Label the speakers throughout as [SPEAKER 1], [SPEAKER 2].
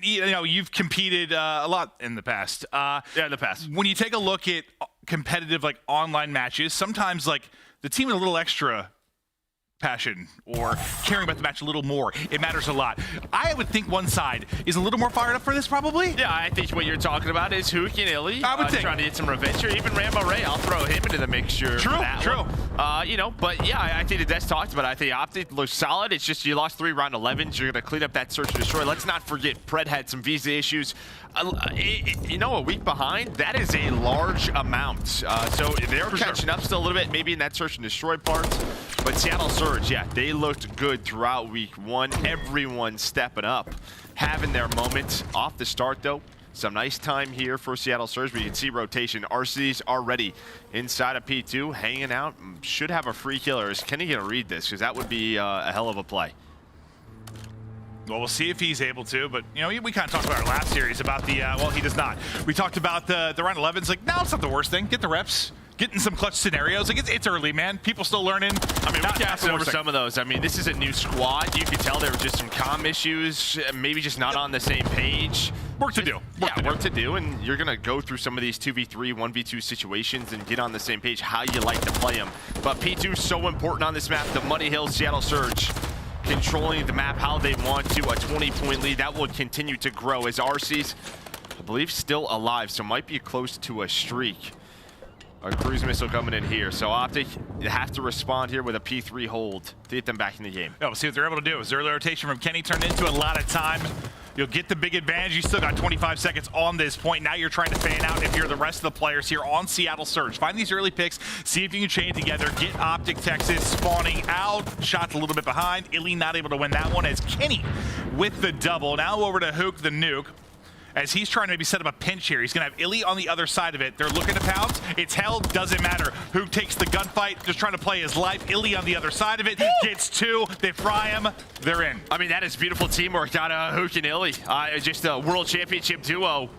[SPEAKER 1] you know, you've competed a lot in the past.
[SPEAKER 2] Yeah, in the past.
[SPEAKER 1] When you take a look at competitive, like, online matches, sometimes, like, the team with a little extra passion or caring about the match a little more, it matters a lot. I would think one side is a little more fired up for this, probably.
[SPEAKER 2] Yeah, I think what you're talking about is Huke and Illey.
[SPEAKER 1] I would think.
[SPEAKER 2] Trying to get some revenge here. Even Rambo Ray, I'll throw him into the mixture.
[SPEAKER 1] True.
[SPEAKER 2] You know, but yeah, I think the Des talked about it. I think OpTic looks solid. It's just you lost 3 round 11s. You're going to clean up that search and destroy. Let's not forget, Pred had some visa issues. You know, a week behind, that is a large amount. So they're catching up still a little bit, maybe in that search and destroy part. But Seattle Surge, yeah, they looked good throughout week 1. Everyone stepping up, having their moment off the start, though. Some nice time here for Seattle Surge, but you can see rotation. Arcitys already inside of P2, hanging out. Should have a free killer. Is Kenny going to read this? Because that would be a hell of a play.
[SPEAKER 1] Well, we'll see if he's able to, but, you know, we kind of talked about our last series about the, well, he does not. We talked about the round 11s, like, no, it's not the worst thing. Get the reps. Getting some clutch scenarios. Like, it's early, man. People still learning.
[SPEAKER 2] I mean, we cast over some of those. I mean, this is a new squad. You could tell there were just some comm issues, maybe just not on the same page.
[SPEAKER 1] Work to do.
[SPEAKER 2] Work to do, and you're going to go through some of these 2v3, 1v2 situations and get on the same page how you like to play them. But P2 is so important on this map. The Muddy Hills, Seattle Surge, controlling the map how they want to. A 20-point lead. That will continue to grow as Arcitys, I believe, still alive, so might be close to a streak. A cruise missile coming in here. So OpTic, you have to respond here with a P3 hold to get them back in the game.
[SPEAKER 1] Yeah, we'll see what they're able to do. As early rotation from Kenny turned into a lot of time. You'll get the big advantage. You still got 25 seconds on this point. Now you're trying to fan out if you're the rest of the players here on Seattle Surge. Find these early picks. See if you can chain together. Get OpTic Texas spawning out. Shots a little bit behind. Illey not able to win that one as Kenny with the double. Now over to Huke the nuke. As he's trying to maybe set up a pinch here. He's going to have Illey on the other side of it. They're looking to pounce. It's held. Doesn't matter. Huke takes the gunfight. Just trying to play his life. Illey on the other side of it. Gets 2. They fry him. They're in.
[SPEAKER 2] I mean, that is beautiful teamwork out of Huke and Illey. Just a world championship duo.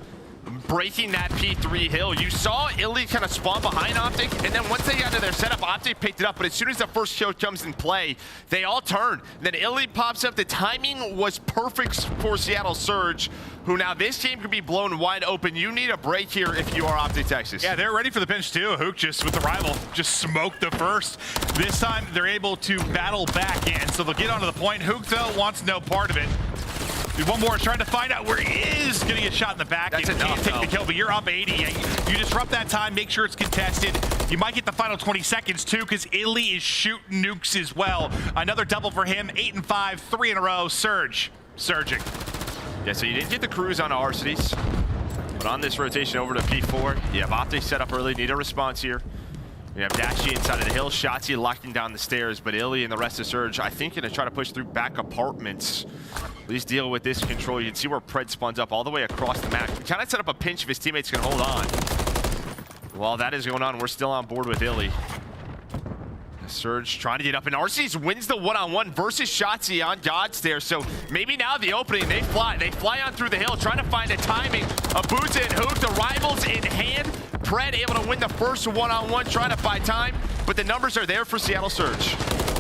[SPEAKER 2] Breaking that P3 hill. You saw Illey kind of spawn behind OpTic, and then once they got to their setup, OpTic picked it up, but as soon as the first kill comes in play, they all turn. Then Illey pops up. The timing was perfect for Seattle Surge, who now this game could be blown wide open. You need a break here if you are OpTic Texas.
[SPEAKER 1] Yeah, they're ready for the pinch too. Huke just with the rival, just smoked the first. This time they're able to battle back in, so they'll get onto the point. Huke though wants no part of it. One more is trying to find out where he is going to get shot in the back.
[SPEAKER 2] That's enough,
[SPEAKER 1] can't take the kill, but you're up 80. You disrupt that time, make sure it's contested. You might get the final 20 seconds too, because Illey is shooting nukes as well. Another double for him, 8 and 5, 3 in a row. Surging.
[SPEAKER 2] Yeah, so you didn't get the cruise on Arcitys, but on this rotation over to P4, you have OpTic set up early, need a response here. You have Dashy inside of the hill, Shotzzy locking down the stairs, but Illey and the rest of Surge, I think, going to try to push through back apartments. At least deal with this control. You can see where Pred spawns up all the way across the map. He kind of set up a pinch if his teammates can hold on. While that is going on, we're still on board with Illey. Surge trying to get up, and Arcitys wins the one-on-one versus Shotzzy on God Stairs. So maybe now the opening, they fly on through the hill, trying to find the timing. Abuzah and Huke, the rivals in hand. Pred able to win the first one-on-one, trying to buy time, but the numbers are there for Seattle Surge.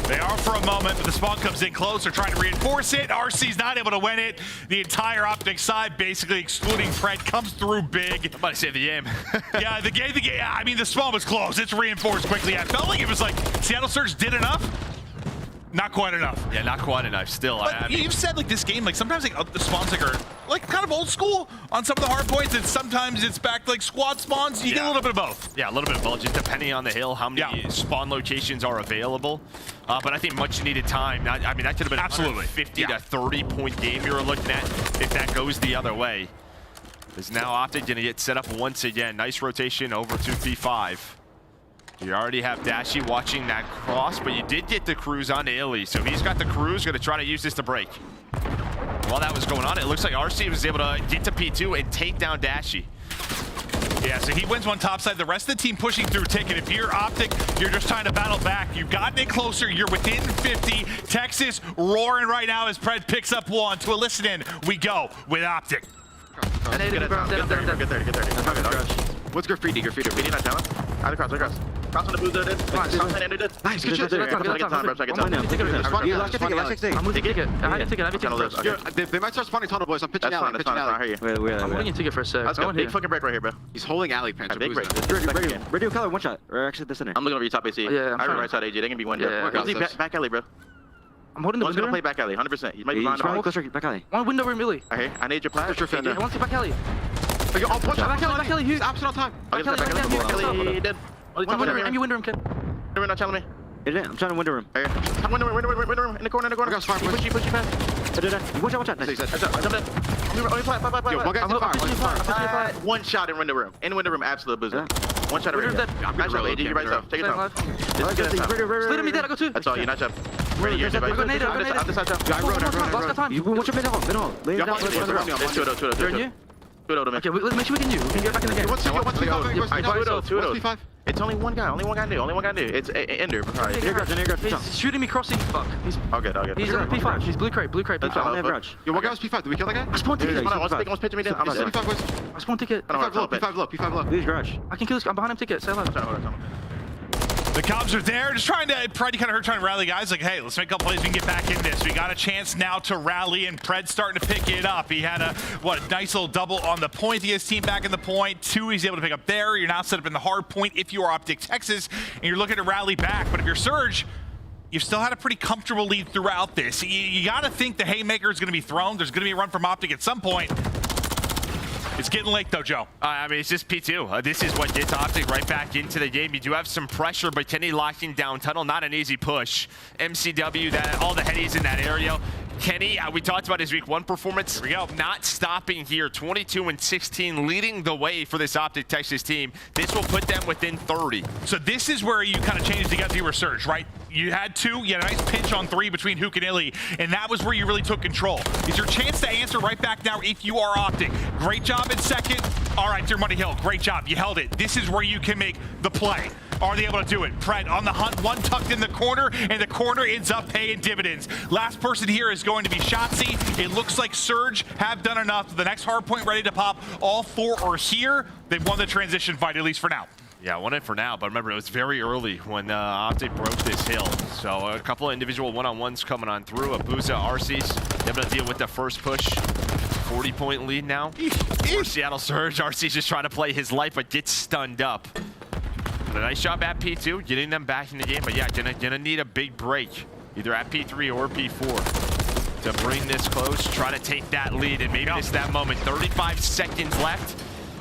[SPEAKER 1] They are for a moment, but the spawn comes in close. They're trying to reinforce it. RC's not able to win it. The entire OpTic side, basically excluding Pred, comes through big.
[SPEAKER 2] I'm about to save the game.
[SPEAKER 1] Yeah, the game. I mean, the spawn was close. It's reinforced quickly. I felt like it was like Seattle Surge did enough. Not quite enough.
[SPEAKER 2] Yeah, not quite enough still.
[SPEAKER 1] I mean, you've said like this game, like sometimes like the spawns like are like kind of old school on some of the hard points, and sometimes it's back to like squad spawns. You get a little bit of both.
[SPEAKER 2] Yeah, a little bit of both, just depending on the hill, how many spawn locations are available. But I think much needed time. I mean, that could have been absolutely 50 to 30 point game you were looking at if that goes the other way. Is now OpTic going to get set up once again. Nice rotation over to P5. You already have Dashy watching that cross, but you did get the cruise on Illey. So he's got the cruise, going to try to use this to break. While that was going on, it looks like RC was able to get to P2 and take down Dashy.
[SPEAKER 1] Yeah, so he wins one topside. The rest of the team pushing through ticket. If you're OpTic, you're just trying to battle back. You've gotten it closer. You're within 50. Texas roaring right now as Pred picks up one. To a listen in, we go with OpTic.
[SPEAKER 3] Get 30. What's graffiti? Graffiti not talent? Out across. Cross on the Abuzah, dude. Cross ended it.
[SPEAKER 4] Nice, good shit.
[SPEAKER 3] Second time, bro. Second time.
[SPEAKER 4] Last ticket.
[SPEAKER 3] I'm moving ticket.
[SPEAKER 5] I had a ticket. I have a ticket.
[SPEAKER 4] They might start spawning tunnel, boys. I'm pitching alley.
[SPEAKER 3] That's fine. I hear you.
[SPEAKER 5] I'm holding a ticket for a sec.
[SPEAKER 3] Let's go. Big fucking break right here, bro.
[SPEAKER 4] He's holding alley, Panther.
[SPEAKER 3] Big break.
[SPEAKER 4] Radio color, one shot. Or actually, this in it.
[SPEAKER 3] I'm looking over your top AC.
[SPEAKER 5] Yeah, I'm
[SPEAKER 3] I
[SPEAKER 5] trying.
[SPEAKER 3] right side AJ. They're gonna be one.
[SPEAKER 5] Yeah.
[SPEAKER 3] Back alley, bro.
[SPEAKER 5] I'm holding the
[SPEAKER 3] One's gonna
[SPEAKER 5] window.
[SPEAKER 3] play back alley, 100%. He might be
[SPEAKER 4] He's
[SPEAKER 3] behind the
[SPEAKER 4] trying to
[SPEAKER 3] wall.
[SPEAKER 4] closer back alley.
[SPEAKER 5] One window room, Illey.
[SPEAKER 3] I hear. I need your player.
[SPEAKER 5] I want to see back alley.
[SPEAKER 4] Oh, one shot.
[SPEAKER 5] Back alley, Huke.
[SPEAKER 4] He's absent on time.
[SPEAKER 3] I'll get back alley. Dead.
[SPEAKER 5] One window room, window room, kid.
[SPEAKER 3] You're not telling me.
[SPEAKER 4] I'm trying to window room.
[SPEAKER 3] Right here. Window room. In the corner.
[SPEAKER 4] I got smart, boys.
[SPEAKER 3] Push you fast.
[SPEAKER 4] I did that. One shot. Nice.
[SPEAKER 3] Jump in. Only play.
[SPEAKER 4] Yo, one guy's in fire.
[SPEAKER 3] One shot in window room. In window room, absolute Abuzah. One shot right here. Nice shot, AJ. You right yourself. Take your time.
[SPEAKER 5] Split him, me dead. I go too.
[SPEAKER 3] That's all. You're not jump. Ready, you're dead.
[SPEAKER 5] Grenade.
[SPEAKER 3] This side jump.
[SPEAKER 5] Last time.
[SPEAKER 4] You watch your middle. Lay it down.
[SPEAKER 3] It's 2-0.
[SPEAKER 5] They're in you.
[SPEAKER 3] 2-0 to me.
[SPEAKER 5] Okay, let's make sure we can get back in the game.
[SPEAKER 4] What's P5?
[SPEAKER 3] 2-0. It's only one guy. Only one guy new. It's Ender.
[SPEAKER 5] He's shooting me crossing. Fuck. He's
[SPEAKER 3] All good.
[SPEAKER 5] He's on P5. He's blue crate.
[SPEAKER 3] That's all.
[SPEAKER 4] Yo, what guy was P5? Did we kill that guy?
[SPEAKER 5] I spawned ticket.
[SPEAKER 3] Let's pitch me down. I'm not
[SPEAKER 4] P5 boys.
[SPEAKER 5] I spawned ticket.
[SPEAKER 4] P5 low. Please garage.
[SPEAKER 5] I can kill this. I'm behind him. Ticket. Say hello.
[SPEAKER 1] The Cubs are there, just trying to rally guys. Like, hey, let's make a couple plays. We can get back in this. We got a chance now to rally, and Pred's starting to pick it up. He had a nice little double on the point. He has team back in the point. 2, he's able to pick up there. You're now set up in the hard point if you are OpTic Texas, and you're looking to rally back. But if you're Surge, you've still had a pretty comfortable lead throughout this. You got to think the haymaker is going to be thrown. There's going to be a run from OpTic at some point. It's getting late though, Joe.
[SPEAKER 2] I mean, it's just P2. This is what gets OpTic right back into the game. You do have some pressure, but Kenny locking down tunnel, not an easy push. MCW, all the headies in that area. Kenny, we talked about his week 1 performance. Here we go. Not stopping here. 22-16, leading the way for this OpTic Texas team. This will put them within 30.
[SPEAKER 1] So this is where you kind of changed the gut to your Surge, right? You had 2, you had a nice pinch on 3 between Huke and Illey, and that was where you really took control. It's your chance to answer right back now if you are OpTic. Great job in second. All right, Dear Money Hill, great job. You held it. This is where you can make the play. Are they able to do it? Pred on the hunt, one tucked in the corner, and the corner ends up paying dividends. Last person here is going to be Shotzzy. It looks like Surge have done enough. The next hard point ready to pop. All 4 are here. They've won the transition fight, at least for now.
[SPEAKER 2] Yeah, won it for now, but remember, it was very early when OpTic broke this hill. So a couple of individual one-on-ones coming on through. Abuzah, Arcitys, able to deal with the first push. 40-point lead now for Seattle Surge. Arcitys just trying to play his life, but gets stunned up. But a nice job at P2, getting them back in the game. But yeah, gonna need a big break, either at P3 or P4, to bring this close, try to take that lead, and maybe this is that moment. 35 seconds left.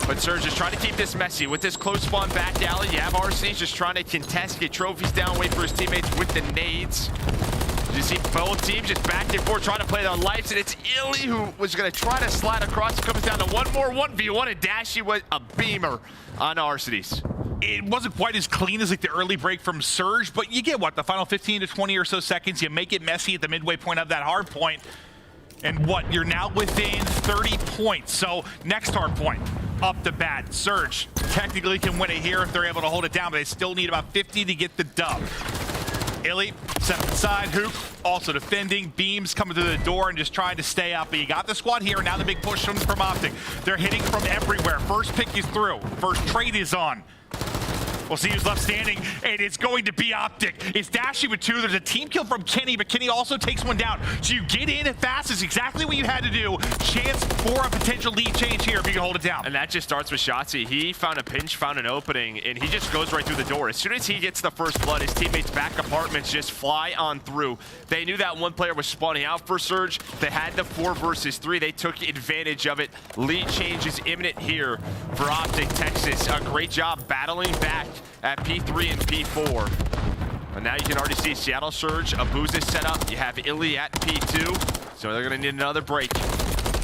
[SPEAKER 2] But Surge is trying to keep this messy. With this close spawn back alley, you have Arcitys just trying to contest, get trophies down, wait for his teammates with the nades. You see both teams just back and forth trying to play their lives, and it's Illey who was going to try to slide across. It comes down to one more 1v1, and Dashy was a beamer on Arcitys.
[SPEAKER 1] It wasn't quite as clean as like the early break from Surge, but you get what, the final 15 to 20 or so seconds, you make it messy at the midway point of that hard point. And what, you're now within 30 points. So next hard point, up the bat, Surge technically can win it here if they're able to hold it down, but they still need about 50 to get the dub. Illey set inside, Huke also defending, Beams coming through the door and just trying to stay up. But you got the squad here, and now the big push comes from OpTic. They're hitting from everywhere. First pick is through, first trade is on. We'll see who's left standing, and it's going to be OpTic. It's Dashy with 2. There's a team kill from Kenny, but Kenny also takes one down. So you get in fast is exactly what you had to do. Chance for a potential lead change here if you can hold it down.
[SPEAKER 2] And that just starts with Shotzzy. He found a pinch, found an opening, and he just goes right through the door. As soon as he gets the first blood, his teammates' back apartments just fly on through. They knew that one player was spawning out for Surge. They had the 4 versus 3. They took advantage of it. Lead change is imminent here for OpTic Texas. A great job battling back at P3 and P4. And now you can already see Seattle Surge, Abuzah set up. You have Illey at P2, so they're gonna need another break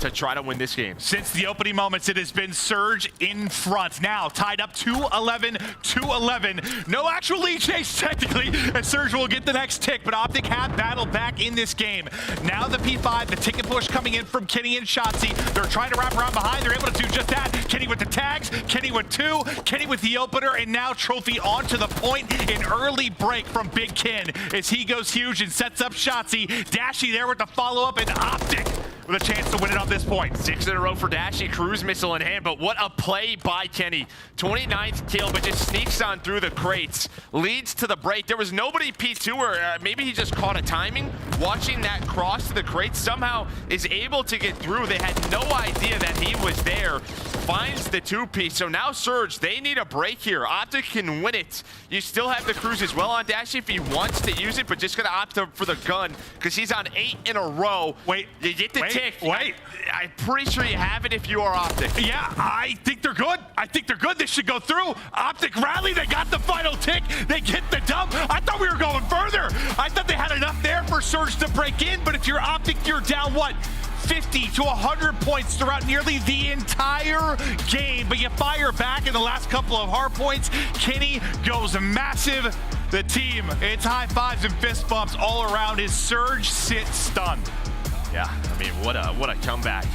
[SPEAKER 2] to try to win this game.
[SPEAKER 1] Since the opening moments, it has been Surge in front. Now tied up 2-11, 2-11. No actual lead chase technically, and Surge will get the next tick, but OpTic have battled back in this game. Now the P5, the ticket push coming in from Kenny and Shotzzy. They're trying to wrap around behind. They're able to do just that. Kenny with the tags, Kenny with 2, Kenny with the opener, and now Trophy onto the point. An early break from Big Ken as he goes huge and sets up Shotzzy. Dashy there with the follow-up, and OpTic with a chance to win it on this point.
[SPEAKER 2] 6 in a row for Dashy, cruise missile in hand, but what a play by Kenny. 29th kill, but just sneaks on through the crates, leads to the break. There was nobody P2, or maybe he just caught a timing. Watching that cross to the crates, somehow is able to get through. They had no idea that he was there. Finds the 2-piece, so now Surge, they need a break here. OpTic can win it. You still have the cruise as well on Dashy if he wants to use it, but just gonna opt for the gun, because he's on 8 in a row.
[SPEAKER 1] Wait,
[SPEAKER 2] you get the tick.
[SPEAKER 1] Wait.
[SPEAKER 2] I'm pretty sure you have it if you are OpTic.
[SPEAKER 1] Yeah, I think they're good. I think they're good. This should go through. OpTic rally, they got the final tick. They get the dub. I thought we were going further. I thought they had enough there for Surge to break in, but if you're OpTic, you're down, what, 50 to 100 points throughout nearly the entire game, but you fire back in the last couple of hard points. Kenny goes massive. The team, it's high fives and fist bumps all around. His Surge sits stunned.
[SPEAKER 2] Yeah, I mean, what a comeback.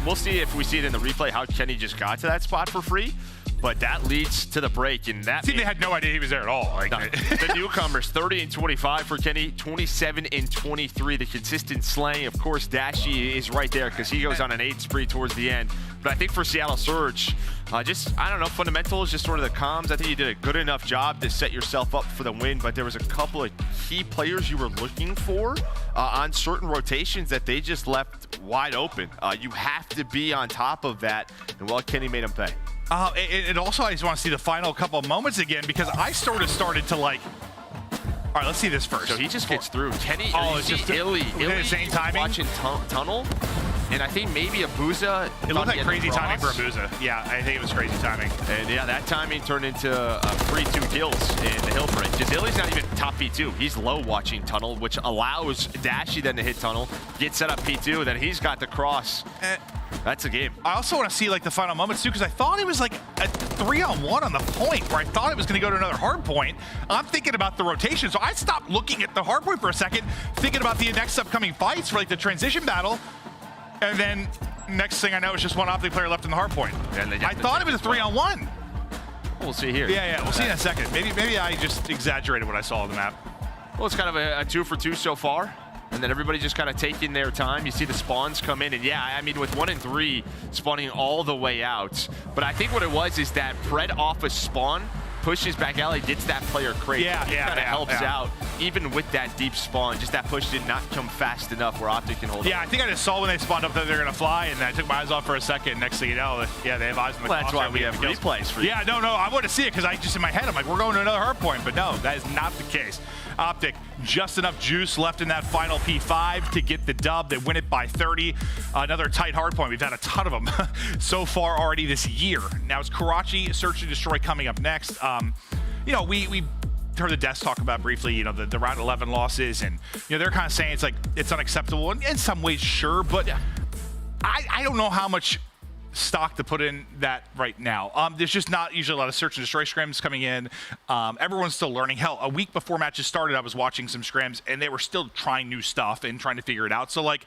[SPEAKER 2] We'll see if we see it in the replay how Kenny just got to that spot for free, but that leads to the break, and that.
[SPEAKER 1] See, they had no idea he was there at all. Like,
[SPEAKER 2] no, the newcomers, 30 and 25 for Kenny, 27 and 23. The consistent slaying, of course, Dashy is right there because he goes on an 8 spree towards the end. But I think for Seattle Surge, I don't know, fundamentals, just sort of the comms. I think you did a good enough job to set yourself up for the win, but there was a couple of key players you were looking for on certain rotations that they just left wide open. You have to be on top of that, and well, Kenny made them pay.
[SPEAKER 1] And also, I just want to see the final couple of moments again, because I sort of started to like, all right, let's see this first.
[SPEAKER 2] So he just gets through. Kenny,
[SPEAKER 1] it's just
[SPEAKER 2] Illey
[SPEAKER 1] the same timing.
[SPEAKER 2] Watching tunnel, and I think maybe Abuzah.
[SPEAKER 1] It looked like crazy timing for Abuzah. Yeah, I think it was crazy timing.
[SPEAKER 2] And yeah, that timing turned into free 2 kills in the hill break. Because Illey's not even top P2. He's low watching tunnel, which allows Dashy then to hit tunnel, get set up P2, then he's got the cross. That's a game.
[SPEAKER 1] I also want to see like the final moments too, because I thought it was like a 3-on-1 on the point where I thought it was going to go to another hard point. I'm thinking about the rotation, so I stopped looking at the hard point for a second, thinking about the next upcoming fights for like the transition battle, and then next thing I know, it's just one OpTic player left in the hard point. I thought it was a 3-on-1.
[SPEAKER 2] We'll see here.
[SPEAKER 1] Yeah, we'll see in a second. Maybe I just exaggerated what I saw on the map.
[SPEAKER 2] Well, it's kind of a 2 for 2 so far. And then everybody just kind of taking their time. You see the spawns come in, and yeah, I mean, with 1 and 3 spawning all the way out. But I think what it was is that Pred off a spawn pushes back alley, gets that player crate.
[SPEAKER 1] Yeah,
[SPEAKER 2] kind of helps out, even with that deep spawn. Just that push did not come fast enough where OpTic can hold.
[SPEAKER 1] Yeah, I think I just saw when they spawned up that they're gonna fly, and I took my eyes off for a second. Next thing you know, yeah, they have eyes on the.
[SPEAKER 2] Well, that's why we have replays for you.
[SPEAKER 1] Yeah, no, I want to see it because I just in my head I'm like, we're going to another hard point, but no, that is not the case. OpTic, just enough juice left in that final P5 to get the dub. They win it by 30. Another tight hard point. We've had a ton of them so far already this year. Now it's Karachi, Search and Destroy coming up next. You know, we heard the devs talk about briefly, you know, the round 11 losses, and you know they're kind of saying it's like it's unacceptable, and in some ways, sure, but yeah. I don't know how much stock to put in that right now. There's just not usually a lot of search and destroy scrims coming in. Everyone's still learning. Hell, a week before matches started, I was watching some scrims, and they were still trying new stuff and trying to figure it out. So like,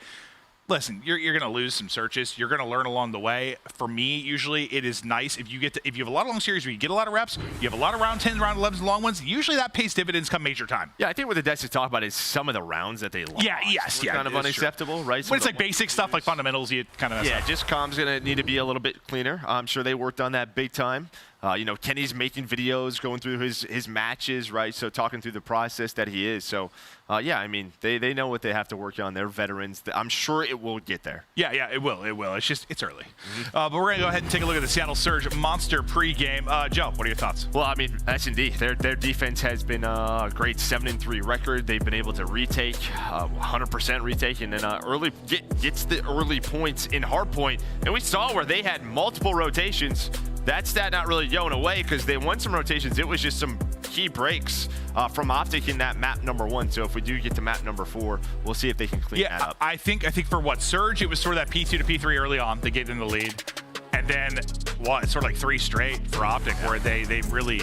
[SPEAKER 1] listen, you're going to lose some searches. You're going to learn along the way. For me, usually it is nice if you have a lot of long series where you get a lot of reps, you have a lot of round 10s, round 11s, long ones. Usually that pays dividends come major time.
[SPEAKER 2] Yeah, I think what the devs talk about is some of the rounds that they lost.
[SPEAKER 1] Yeah, yes,
[SPEAKER 2] kind of unacceptable, right?
[SPEAKER 1] When it's like basic stuff like fundamentals, you kind of
[SPEAKER 2] yeah, just comm's going to need to be a little bit cleaner. I'm sure they worked on that big time. You know, Kenny's making videos, going through his matches, right? So talking through the process that he is. So, yeah, I mean, they know what they have to work on. They're veterans. I'm sure it will get there.
[SPEAKER 1] Yeah, it will. It's early. But we're going to go ahead and take a look at the Seattle Surge monster pregame. Joe, what are your thoughts?
[SPEAKER 2] Well, I mean, S&D. Their defense has been a great 7-3 record. They've been able to retake, 100% retake, and then gets the early points in hardpoint. And we saw where they had multiple rotations. That stat not really going away because they won some rotations. It was just some key breaks from OpTic in that map number 1. So if we do get to map number 4, we'll see if they can clean that up.
[SPEAKER 1] I think for what Surge, it was sort of that P2 to P3 early on. They gave them the lead. And then, well, it's sort of like 3 straight for OpTic where they really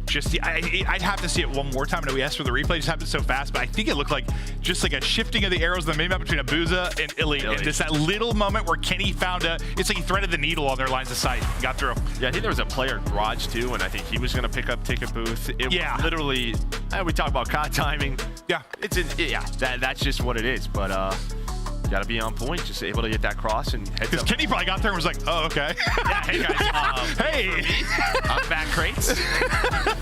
[SPEAKER 1] just, I'd have to see it one more time. I know we asked for the replay, just happened so fast, but I think it looked like just like a shifting of the arrows in the main map between Abuzah and Illey. And just that little moment where Kenny found it's like he threaded the needle on their lines of sight, got through.
[SPEAKER 2] Yeah, I think there was a player garage too, and I think he was going to pick up ticket booth. It was literally, we talk about COD timing.
[SPEAKER 1] Yeah.
[SPEAKER 2] That's just what it is. But Got to be on point, just able to get that cross and head
[SPEAKER 1] Because
[SPEAKER 2] up.
[SPEAKER 1] Kenny probably got there and was like, oh, okay.
[SPEAKER 2] Yeah, hey guys,
[SPEAKER 1] Hey!
[SPEAKER 2] I'm back crates.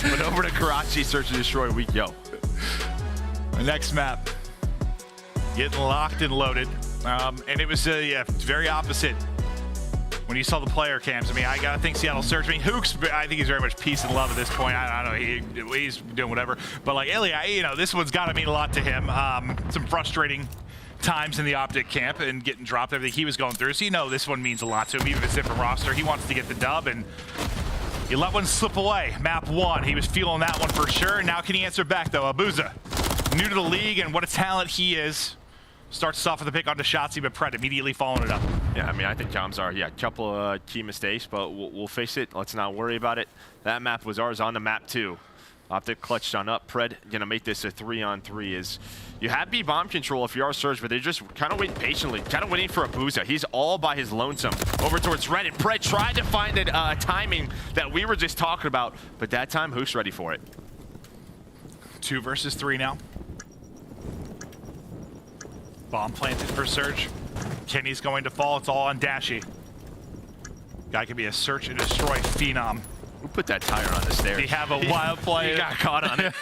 [SPEAKER 2] But over to Karachi, search and destroy, we go.
[SPEAKER 1] Next map. Getting locked and loaded. And it was, yeah, very opposite when you saw the player cams. I mean, I gotta think Seattle Surge. I mean, Huke's, I think he's very much peace and love at this point. I don't know, he's doing whatever. But like Illey, you know, this one's gotta mean a lot to him. Some frustrating times in the OpTic camp and getting dropped, everything he was going through. So you know this one means a lot to him, even if it's a different roster. He wants to get the dub, and he let one slip away. Map 1, he was feeling that one for sure. Now can he answer back though? Abuzah, new to the league, and what a talent he is. Starts off with a pick onto Shotzzy, but Pred immediately following it up.
[SPEAKER 2] Yeah, I mean, I think Toms are, yeah, a couple of key mistakes, but we'll face it. Let's not worry about it. That map was ours on the map 2. OpTic clutched on up. Pred gonna make this a 3-on-3. Is you have B bomb control if you are Surge, but they're just kind of waiting patiently, kind of waiting for Abuzah. He's all by his lonesome over towards Red, and Pred tried to find the timing that we were just talking about, but that time Huke's ready for it.
[SPEAKER 1] 2 versus 3 now. Bomb planted for Surge. Kenny's going to fall. It's all on Dashy. Guy could be a search and destroy phenom.
[SPEAKER 2] Who put that tire on the stairs?
[SPEAKER 1] We have a wild player.
[SPEAKER 2] He got caught on it.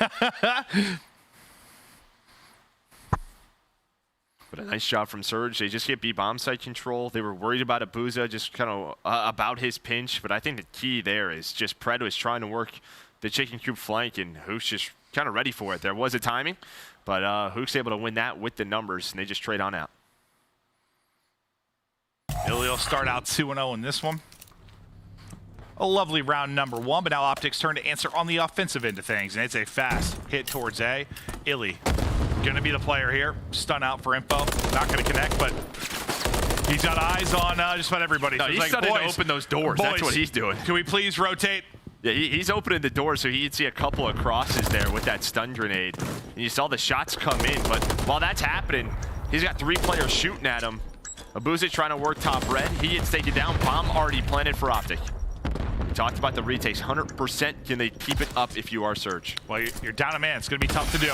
[SPEAKER 2] But a nice job from Surge. They just get B bomb site control. They were worried about Abuzah, just kind of about his pinch. But I think the key there is just Pred was trying to work the chicken coop flank, and Huke's just kind of ready for it. There was a timing, but Huke's able to win that with the numbers, and they just trade on out.
[SPEAKER 1] Illey will start out 2-0 in this one. A lovely round number 1, but now OpTic's turn to answer on the offensive end of things, and it's a fast hit towards A. Illey gonna be the player here. Stun out for info. Not gonna connect, but he's got eyes on just about everybody.
[SPEAKER 2] No,
[SPEAKER 1] So
[SPEAKER 2] he's
[SPEAKER 1] like,
[SPEAKER 2] starting to
[SPEAKER 1] boys,
[SPEAKER 2] open those doors. That's what he's doing.
[SPEAKER 1] Can we please rotate?
[SPEAKER 2] Yeah, he's opening the door so he'd see a couple of crosses there with that stun grenade. And you saw the shots come in, but while that's happening, he's got 3 players shooting at him. Abuzah trying to work top red. He gets taken down. Bomb already planted for OpTic. We talked about the retakes. 100% can they keep it up if you are Surge.
[SPEAKER 1] Well, you're down a man. It's going to be tough to do.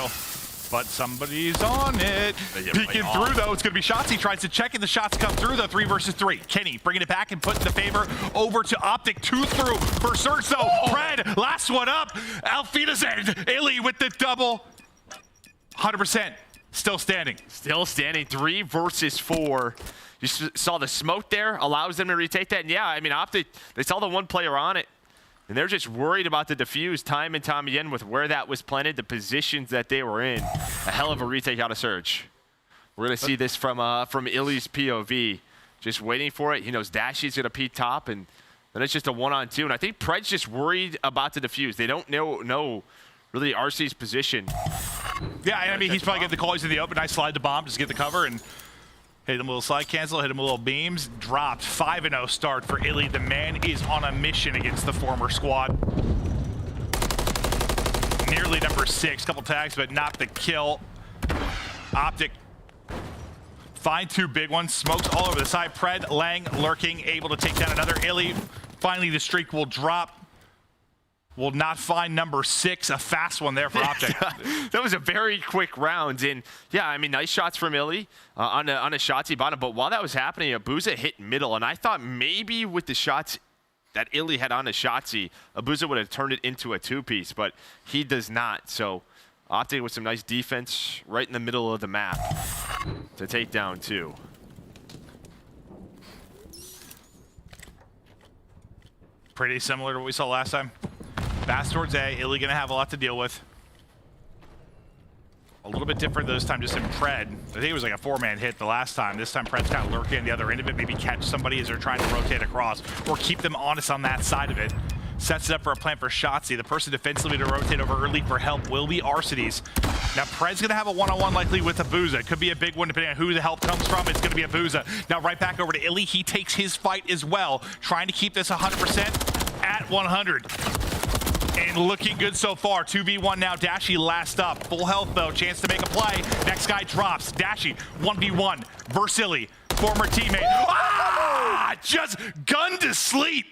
[SPEAKER 1] But somebody's on it. Peeking through, though. It's going to be Shotzzy. Tries to check it. The shots come through, though. 3 versus 3. Kenny bringing it back and putting the favor over to OpTic. 2 through for Surge, though. Pred, last one up. Alfita's end. Illey with the double. 100%. Still standing.
[SPEAKER 2] Still standing. 3 versus 4. You saw the smoke there. Allows them to retake that. And yeah, I mean, OpTic, they saw the one player on it. And they're just worried about the defuse time and time again with where that was planted, the positions that they were in. A hell of a retake out of Surge. We're going to see this from Illey's POV. Just waiting for it. He knows Dashy's going to peek top, and then it's just a 1-on-2. And I think Pred's just worried about the defuse. They don't know really RC's position.
[SPEAKER 1] Yeah, and I mean, he's probably getting the call. He's in the open. Nice slide to bomb, just get the cover, and hit him a little slide cancel, hit him a little beams, dropped. 5-0 start for Illey. The man is on a mission against the former squad. Nearly number 6, couple tags, but not the kill. OpTic find 2 big ones, smokes all over the side. Pred, Lang lurking, able to take down another. Illey, finally the streak will drop. Will not find number 6, a fast one there for OpTic.
[SPEAKER 2] That was a very quick round, and yeah, I mean, nice shots from Illey on a Shotzzy bottom, but while that was happening, Abuzah hit middle, and I thought maybe with the shots that Illey had on a Shotzzy, Abuzah would have turned it into a 2-piece, but he does not, so OpTic with some nice defense right in the middle of the map to take down 2.
[SPEAKER 1] Pretty similar to what we saw last time. Fast towards A. Illey gonna have a lot to deal with. A little bit different this time, just in Pred. I think it was like a 4-man hit the last time. This time Pred's kind of lurking the other end of it, maybe catch somebody as they're trying to rotate across, or keep them honest on that side of it. Sets it up for a plant for Shotzzy. The person defensively to rotate over early for help will be Arcitys. Now Pred's gonna have a 1-on-1 likely with Abuzah. It could be a big one depending on who the help comes from. It's gonna be Abuzah. Now right back over to Illey. He takes his fight as well, trying to keep this 100% at 100. And looking good so far. 2v1 now. Dashy last up. Full health though. Chance to make a play. Next guy drops. Dashy 1v1 versus Illey. Former teammate. Ah! Just gunned to sleep.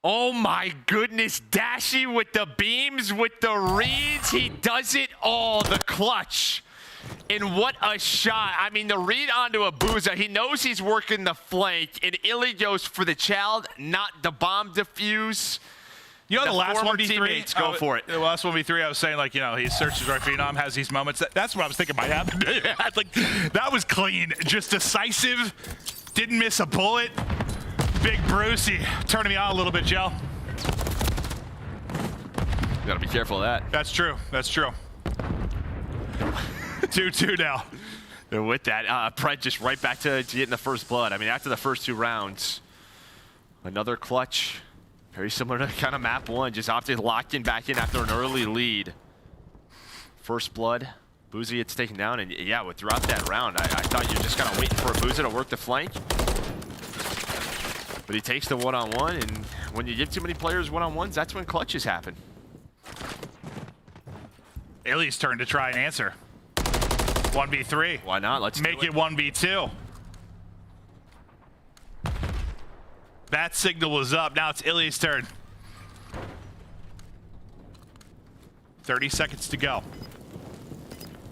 [SPEAKER 2] Oh my goodness. Dashy with the beams, with the reads. He does it all. The clutch. And what a shot. I mean, the read onto Abuzah, he knows he's working the flank, and Illey goes for the child, not the bomb defuse.
[SPEAKER 1] You know, the last
[SPEAKER 2] former
[SPEAKER 1] 1v3,
[SPEAKER 2] teammates go for it.
[SPEAKER 1] The last 1v3, I was saying, like, you know, he searches right phenom, has these moments. That's what I was thinking might happen. Like, that was clean, just decisive, didn't miss a bullet. Big Brucey turning me on a little bit, Joe.
[SPEAKER 2] You gotta be careful of that.
[SPEAKER 1] That's true. That's true. 2-2 now.
[SPEAKER 2] And with that, Pred just right back to getting the first blood. I mean, after the first 2 rounds, another clutch. Very similar to kind of map 1, just opted locked in back in after an early lead. First blood, aBeZy gets taken down, and yeah, throughout that round, I thought you were just kind of waiting for aBeZy to work the flank. But he takes the one-on-one, and when you give too many players one-on-ones, that's when clutches happen.
[SPEAKER 1] Illey's turn to try and answer. 1v3.
[SPEAKER 2] Why not? Let's
[SPEAKER 1] make it 1v2. That signal was up. Now it's Illey's turn. 30 seconds to go.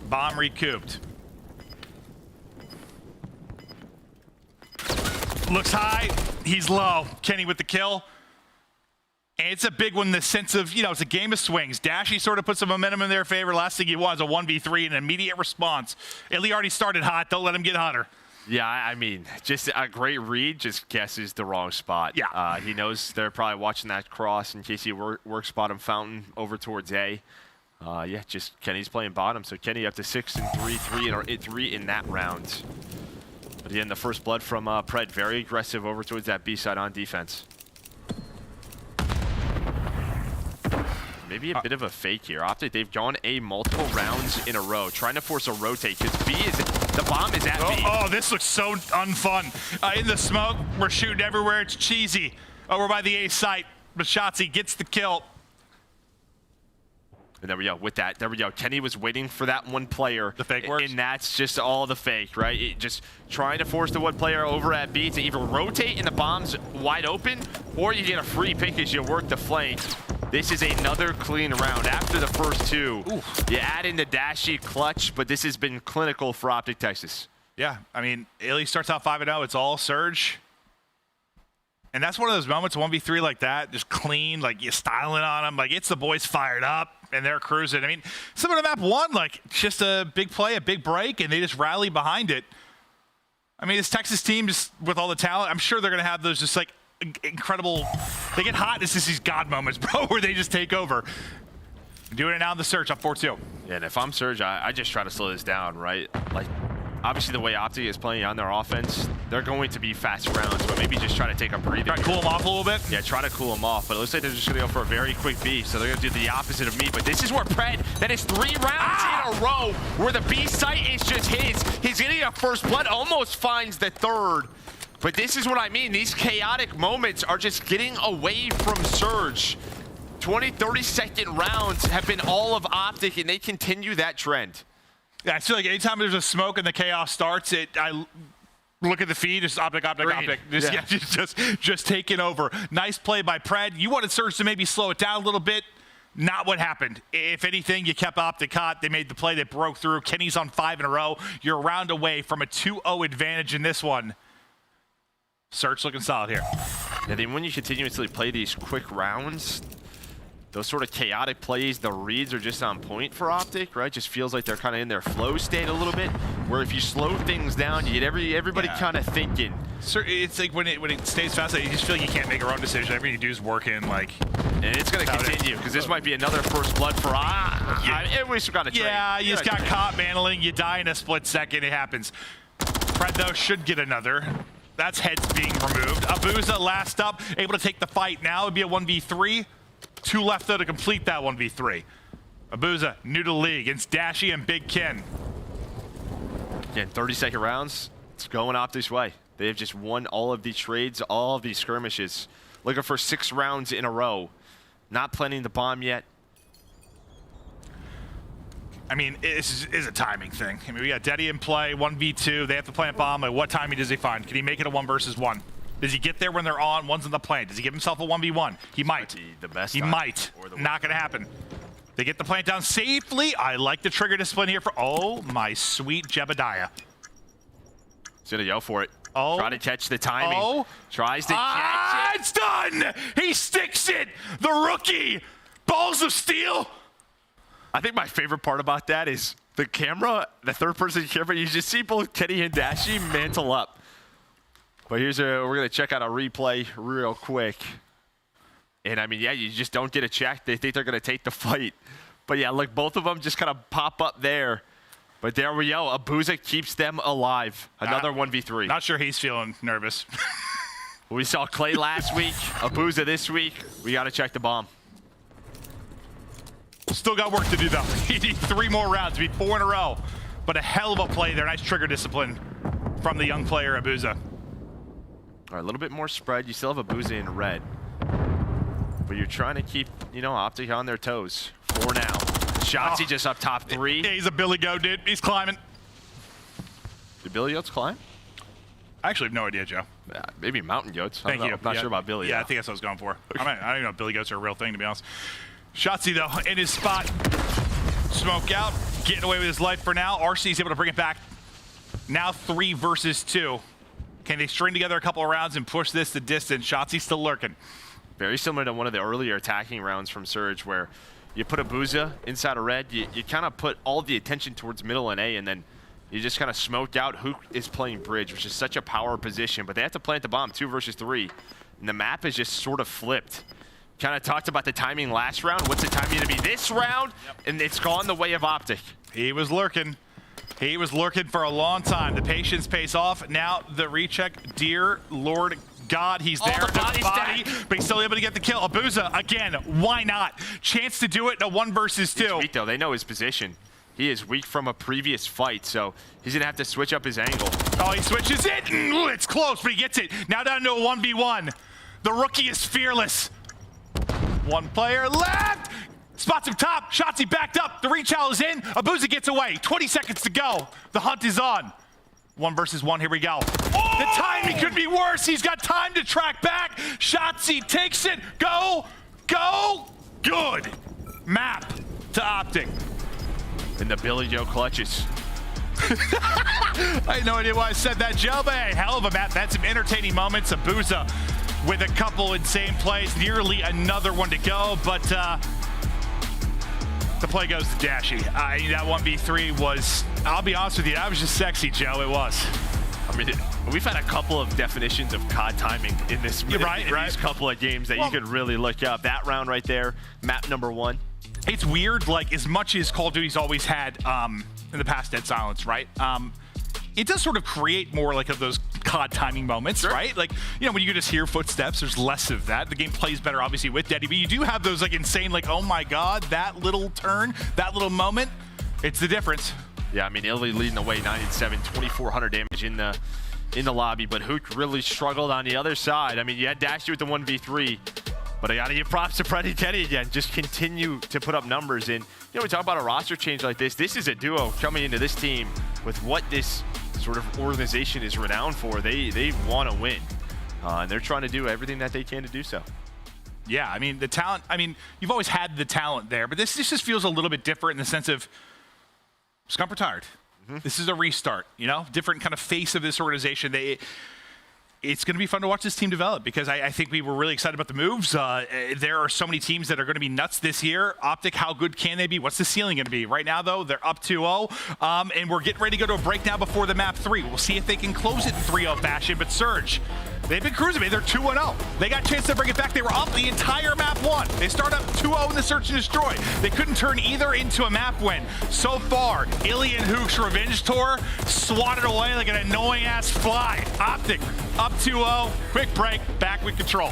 [SPEAKER 1] Bomb recouped. Looks high. He's low. Kenny with the kill. And it's a big one in the sense of, you know, it's a game of swings. Dashy sort of put some momentum in their favor. Last thing he was a 1v3 and an immediate response. Illey already started hot. Don't let him get hotter.
[SPEAKER 2] Yeah, I mean, just a great read, just guesses the wrong spot.
[SPEAKER 1] Yeah.
[SPEAKER 2] He knows they're probably watching that cross in case he works bottom fountain over towards A. Yeah, just Kenny's playing bottom, so Kenny up to 6 and 3 in that round. But again, the first blood from Pred, very aggressive over towards that B side on defense. Maybe a bit of a fake here. OpTic, they've gone A multiple rounds in a row, trying to force a rotate, because the bomb is at B.
[SPEAKER 1] Oh, this looks so unfun. In the smoke, we're shooting everywhere. It's cheesy. Over by the A site, but Shotzzy gets the kill.
[SPEAKER 2] And there we go, with that, there we go. Kenny was waiting for that one player.
[SPEAKER 1] The fake works.
[SPEAKER 2] And that's just all the fake, right? Just trying to force the one player over at B to either rotate and the bomb's wide open, or you get a free pick as you work the flank. This is another clean round. After the first 2, you add in the Dashy clutch, but this has been clinical for OpTic Texas.
[SPEAKER 1] Yeah, I mean, Illey starts out 5-0. It's all surge. And that's one of those moments, 1v3 like that, just clean, like you're styling on them. Like, it's the boys fired up, and they're cruising. I mean, some of the map 1, like, just a big play, a big break, and they just rally behind it. I mean, this Texas team, just with all the talent, I'm sure they're going to have those just, like, incredible, they get hot. It's just these God moments, bro, where they just take over. Doing it now in the Surge, up 4-2.
[SPEAKER 2] Yeah, and if I'm Surge, I just try to slow this down, right? Like, obviously the way OpTic is playing on their offense, they're going to be fast rounds, but maybe just try to take a breather.
[SPEAKER 1] Try to cool them off a little bit?
[SPEAKER 2] Yeah, try to cool them off, but it looks like they're just going to go for a very quick B, so they're going to do the opposite of me. But this is where Pred, that is 3 rounds in a row where the B site is just his. He's getting a first blood, almost finds the 3rd. But this is what I mean. These chaotic moments are just getting away from Surge. 20, 30-second rounds have been all of OpTic, and they continue that trend.
[SPEAKER 1] Yeah, I feel like anytime there's a smoke and the chaos starts, I look at the feed, it's OpTic. Just taking over. Nice play by Pred. You wanted Surge to maybe slow it down a little bit. Not what happened. If anything, you kept OpTic hot. They made the play. They broke through. Kenny's on 5 in a row. You're a round away from a 2-0 advantage in this one. Surge looking solid here.
[SPEAKER 2] And then when you continuously play these quick rounds, those sort of chaotic plays, the reads are just on point for OpTic, right? Just feels like they're kind of in their flow state a little bit, where if you slow things down, you get everybody kind of thinking.
[SPEAKER 1] It's like when it stays fast, you just feel like you can't make your own decision. Everything you do is working, like.
[SPEAKER 2] And it's going to continue, because this might be another first blood for we still got to trade.
[SPEAKER 1] Yeah, you just got caught mantling. You die in a split second. It happens. Pred, though, should get another. That's heads being removed. Abuzah last up, able to take the fight now. It'd be a 1v3. 2 left, though, to complete that 1v3. Abuzah, new to the league, against Dashy and Big Ken.
[SPEAKER 2] Again, 30-second rounds. It's going OpTic's way. They've just won all of these trades, all of these skirmishes. Looking for 6 rounds in a row. Not planning the bomb yet.
[SPEAKER 1] I mean, this is a timing thing. I mean, we got Deddy in play, 1v2. They have to plant bomb. Like, what timing does he find? Can he make it a 1 versus 1? Does he get there when they're on? One's in the plant. Does he give himself a 1v1? He might.
[SPEAKER 2] The best
[SPEAKER 1] he might. Not going to happen. They get the plant down safely. I like the trigger discipline here for, oh, my sweet Jebediah.
[SPEAKER 2] He's gonna go for it.
[SPEAKER 1] Oh.
[SPEAKER 2] Try to catch the timing.
[SPEAKER 1] Oh.
[SPEAKER 2] Tries to catch it.
[SPEAKER 1] It's done! He sticks it! The rookie! Balls of steel!
[SPEAKER 2] I think my favorite part about that is the camera, the third-person camera, you just see both Kenny and Dashy mantle up. But we're gonna check out a replay real quick. And I mean, yeah, you just don't get a check. They think they're gonna take the fight. But yeah, look, both of them just kind of pop up there. But there we go. Abuzah keeps them alive. Another 1v3.
[SPEAKER 1] Not sure he's feeling nervous.
[SPEAKER 2] We saw Clay last week. Abuzah this week. We got to check the bomb.
[SPEAKER 1] Still got work to do, though. You need 3 more rounds. Be 4 in a row. But a hell of a play there. Nice trigger discipline from the young player, Abuzah.
[SPEAKER 2] All right, a little bit more spread. You still have Abuzah in red. But you're trying to keep, you know, OpTic on their toes. 4 now. Shotzzy just up top 3.
[SPEAKER 1] Yeah, he's a Billy Goat, dude. He's climbing.
[SPEAKER 2] Did Billy Goats climb?
[SPEAKER 1] I actually have no idea, Joe.
[SPEAKER 2] Maybe mountain goats.
[SPEAKER 1] Thank you.
[SPEAKER 2] I'm not sure about Billy.
[SPEAKER 1] Yeah,
[SPEAKER 2] though.
[SPEAKER 1] I think that's what I was going for. I don't even know if Billy Goats are a real thing, to be honest. Shotzzy, though, in his spot. Smoke out. Getting away with his life for now. Arcity's able to bring it back. Now 3 versus 2. Can they string together a couple of rounds and push this the distance? Shotzzy's still lurking.
[SPEAKER 2] Very similar to one of the earlier attacking rounds from Surge where you put Abuzah inside of red, you kind of put all the attention towards middle and A, and then you just kind of smoked out. Huke is playing bridge, which is such a power position, but they have to plant the bomb 2 versus 3, and the map is just sort of flipped. Kind of talked about the timing last round. What's the timing going to be this round? Yep. And it's gone the way of OpTic. He
[SPEAKER 1] was lurking. He was lurking for a long time. The patience pays off. Now the recheck. Dear Lord God, he's there.
[SPEAKER 2] The body,
[SPEAKER 1] but he's still able to get the kill. Abuzah, again, why not? Chance to do it in a 1 versus 2.
[SPEAKER 2] He's weak, though. They know his position. He is weak from a previous fight, so he's going to have to switch up his angle.
[SPEAKER 1] Oh, he switches it. Ooh, it's close, but he gets it. Now down to a 1v1. The rookie is fearless. 1 player left. Spots him top. Shotzzy backed up. The reach out is in. Abuzah gets away. 20 seconds to go. The hunt is on. 1 versus 1. Here we go. Oh! The timing could be worse. He's got time to track back. Shotzzy takes it. Go. Go. Good. Map to OpTic.
[SPEAKER 2] And the Billy Joe clutches.
[SPEAKER 1] I had no idea why I said that, Joe, but hey, hell of a map. That's some entertaining moments. Abuzah with a couple insane plays. Nearly another one to go, but the play goes to Dashy. That 1v3 was, I'll be honest with you, that was just sexy, Joe. It was.
[SPEAKER 2] I mean, we've had a couple of definitions of COD timing in this in these couple of games that you could really look up. That round right there, map number 1.
[SPEAKER 1] It's weird, like, as much as Call of Duty's always had in the past Dead Silence, right? It does sort of create more like of those COD timing moments, right? Like, you know, when you can just hear footsteps, there's less of that. The game plays better, obviously, with Daddy, but you do have those like insane, like, oh my God, that little turn, that little moment. It's the difference.
[SPEAKER 2] Yeah, I mean, Illey leading the way, 9-7, 2,400 damage in the lobby, but Huke really struggled on the other side. I mean, you had Dashy with the 1v3, but I gotta give props to Freddy Kenny again. Just continue to put up numbers. And, you know, we talk about a roster change like this. This is a duo coming into this team with what this sort of organization is renowned for. They want to win, and they're trying to do everything that they can to do so.
[SPEAKER 1] Yeah, I mean, the talent, I mean, you've always had the talent there, but this just feels a little bit different in the sense of Scump retired. This is a restart, you know, different kind of face of this organization. It's going to be fun to watch this team develop because I think we were really excited about the moves. There are so many teams that are going to be nuts this year. OpTic, how good can they be? What's the ceiling going to be? Right now, though, they're up 2-0, and we're getting ready to go to a break now before the map 3. We'll see if they can close it in 3-0 fashion, but Surge, they've been cruising. They're 2-0. They got a chance to bring it back. They were up the entire map 1. They start up 2-0 in the Search and Destroy. They couldn't turn either into a map win. So far, Illey and Huke's revenge tour swatted away like an annoying-ass fly. OpTic up 2-0. Quick break. Back with control.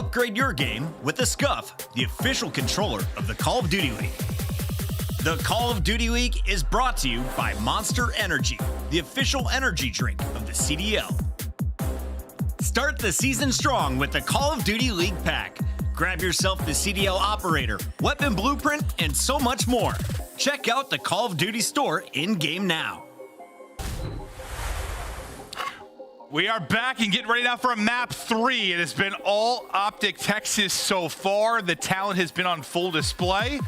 [SPEAKER 6] Upgrade your game with the Scuff, the official controller of the Call of Duty League. The Call of Duty League is brought to you by Monster Energy, the official energy drink of the CDL. Start the season strong with the Call of Duty League pack. Grab yourself the CDL operator, weapon blueprint, and so much more. Check out the Call of Duty store in-game now.
[SPEAKER 1] We are back and getting ready now for a map 3. It has been all OpTic Texas so far. The talent has been on full display.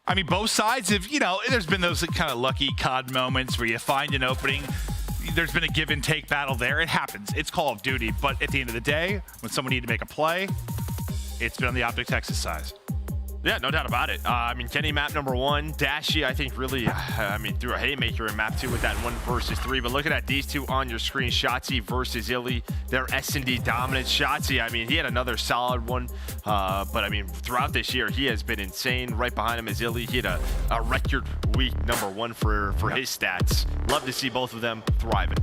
[SPEAKER 1] I mean, both sides have, you know, there's been those kind of lucky COD moments where you find an opening. There's been a give and take battle there. It happens. It's Call of Duty. But at the end of the day, when someone needed to make a play, it's been on the OpTic Texas side.
[SPEAKER 2] Yeah, no doubt about it. I mean, Kenny map number 1. Dashy, I think, really, threw a haymaker in map 2 with that 1 versus 3. But looking at these two on your screen, Shotzzy versus Illey, their S&D dominant. Shotzzy, I mean, he had another solid one. But, I mean, throughout this year, he has been insane. Right behind him is Illey. He had a record week number 1 for his stats. Love to see both of them thriving.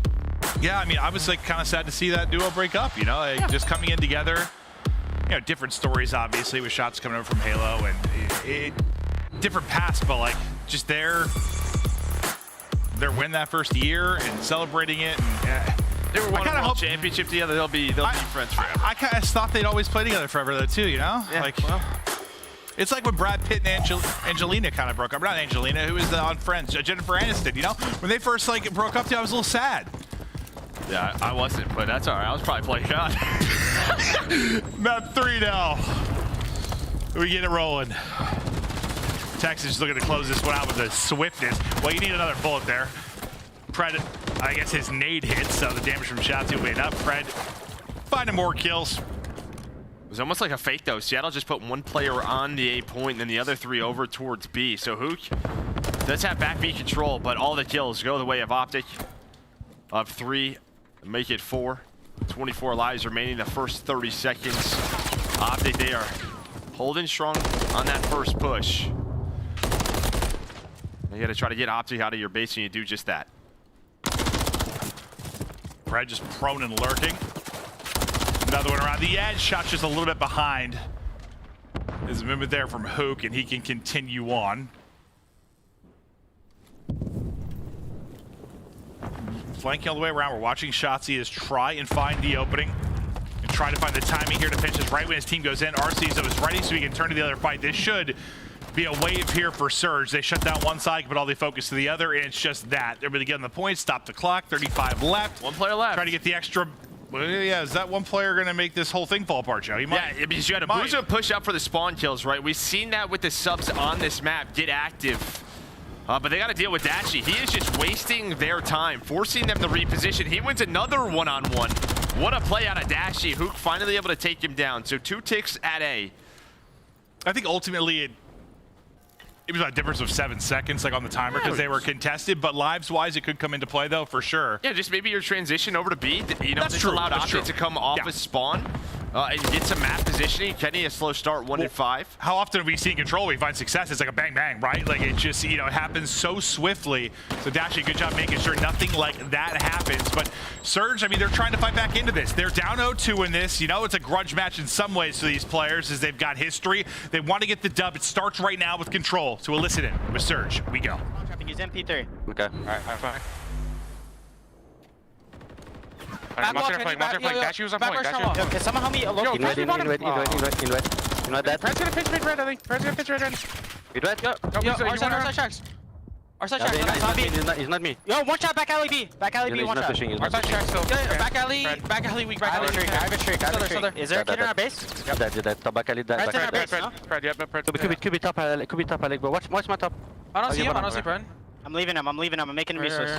[SPEAKER 1] Yeah, I mean, I was like kind of sad to see that duo break up, you know, like, just coming in together. You know, different stories, obviously, with shots coming over from Halo and different paths, but like just their win that first year and celebrating it. And,
[SPEAKER 2] they were one world championship together. They'll be friends forever.
[SPEAKER 1] I kind of thought they'd always play together forever, though, too. You know,
[SPEAKER 2] yeah,
[SPEAKER 1] like it's like when Brad Pitt and Angelina kind of broke up. Not Angelina, who was on Friends, Jennifer Aniston. You know, when they first like broke up, I was a little sad.
[SPEAKER 2] Yeah, I wasn't, but that's all right. I was probably playing God.
[SPEAKER 1] Map 3 now. We get it rolling. Texas is looking to close this one out with the swiftness. Well, you need another bullet there. Pred, I guess his nade hits, so the damage from Shotzzy will be enough. Pred finding more kills.
[SPEAKER 2] It was almost like a fake, though. Seattle just put one player on the A point and then the other 3 over towards B. So Huke does have back B control, but all the kills go the way of OpTic. Of 3. Make it 4. 24 lives remaining the first 30 seconds. OpTic, they are holding strong on that first push. You gotta try to get OpTic out of your base and you do just that.
[SPEAKER 1] Pred just prone and lurking. Another one around the edge. Shot just a little bit behind. There's a movement there from Huke and he can continue on. Flanking all the way around. We're watching Shotzzy is try and find the opening and try to find the timing here to finish this right when his team goes in. Arcitys is ready so he can turn to the other fight. This should be a wave here for Surge. They shut down one side, but all they focus to the other, and it's just that. They're going to get on the point, stop the clock, 35 left.
[SPEAKER 2] 1 player left.
[SPEAKER 1] Try to get the extra. Well, yeah, is that one player going to make this whole thing fall apart, Joe? He might.
[SPEAKER 2] Yeah, because you had Abuzah push up for the spawn kills, right? We've seen that with the subs on this map get active. But they got to deal with Dashy. He is just wasting their time, forcing them to reposition. He wins another one-on-one. What a play out of Dashy. Huke finally able to take him down. So 2 ticks at A.
[SPEAKER 1] I think ultimately it was a difference of 7 seconds, like on the timer, because they were contested. But lives-wise, it could come into play, though, for sure.
[SPEAKER 2] Yeah, just maybe your transition over to B. You know,
[SPEAKER 1] That's
[SPEAKER 2] this
[SPEAKER 1] true.
[SPEAKER 2] allowed
[SPEAKER 1] That's
[SPEAKER 2] OpTic
[SPEAKER 1] true.
[SPEAKER 2] to come off a spawn. And get some map positioning. Kenny, a slow start, 1 and 5.
[SPEAKER 1] How often have we seen control? We find success. It's like a bang bang, right? Like it just, you know, it happens so swiftly. So Dashy, good job making sure nothing like that happens. But Surge, I mean, they're trying to fight back into this. They're down 0-2 in this. You know, it's a grudge match in some ways for these players as they've got history. They want to get the dub. It starts right now with control. To elicit it with Surge, we go.
[SPEAKER 7] He's MP3.
[SPEAKER 4] Okay.
[SPEAKER 7] Alright, fine.
[SPEAKER 8] Dashy was on point. Dashy.
[SPEAKER 7] Can someone help me?
[SPEAKER 4] Invite that.
[SPEAKER 8] Pred's gonna pitch mid red, I think. Pred's gonna pitch red.
[SPEAKER 4] Invite.
[SPEAKER 7] Yo, our side tracks. Our side tracks.
[SPEAKER 4] He's not me.
[SPEAKER 7] Yo, one shot, back alley B. Back alley B, one shot.
[SPEAKER 8] Our side track still.
[SPEAKER 7] Back alley weak, back alley weak. I have a trick. Is there a kid in our base?
[SPEAKER 4] Dead. Top back alley, dead.
[SPEAKER 8] Pred, yeah, Pred.
[SPEAKER 4] Could be top alley, bro. Watch my top.
[SPEAKER 7] I don't see him, Pred. I'm leaving him, I'm making him useless.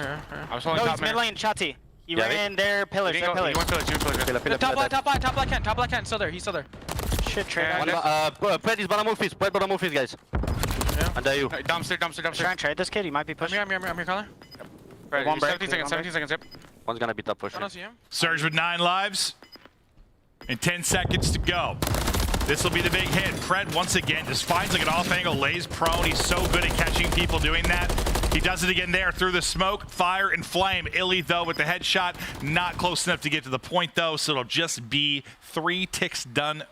[SPEAKER 8] I was holding
[SPEAKER 7] No,
[SPEAKER 8] top
[SPEAKER 7] he's mid lane, Shotzzy. He ran their pillars,
[SPEAKER 8] You went pillars,
[SPEAKER 7] Top left hand, still there, he's still there. Shit, trade.
[SPEAKER 4] Pred is bottom of his, guys.
[SPEAKER 8] Yeah.
[SPEAKER 4] Under you.
[SPEAKER 8] Dumpster.
[SPEAKER 7] Try and trade this kid, he might be pushing.
[SPEAKER 8] I'm here, caller.
[SPEAKER 7] One break,
[SPEAKER 8] 17 seconds, yep.
[SPEAKER 4] One's gonna be top for
[SPEAKER 8] I
[SPEAKER 4] sure.
[SPEAKER 8] don't see him.
[SPEAKER 1] Surge with 9 lives and 10 seconds to go. This will be the big hit. Pred once again just finds like an off angle, lays prone. He's so good at catching people doing that. He does it again there through the smoke, fire, and flame. Illey, though, with the headshot, not close enough to get to the point, though, so it'll just be 3 ticks done.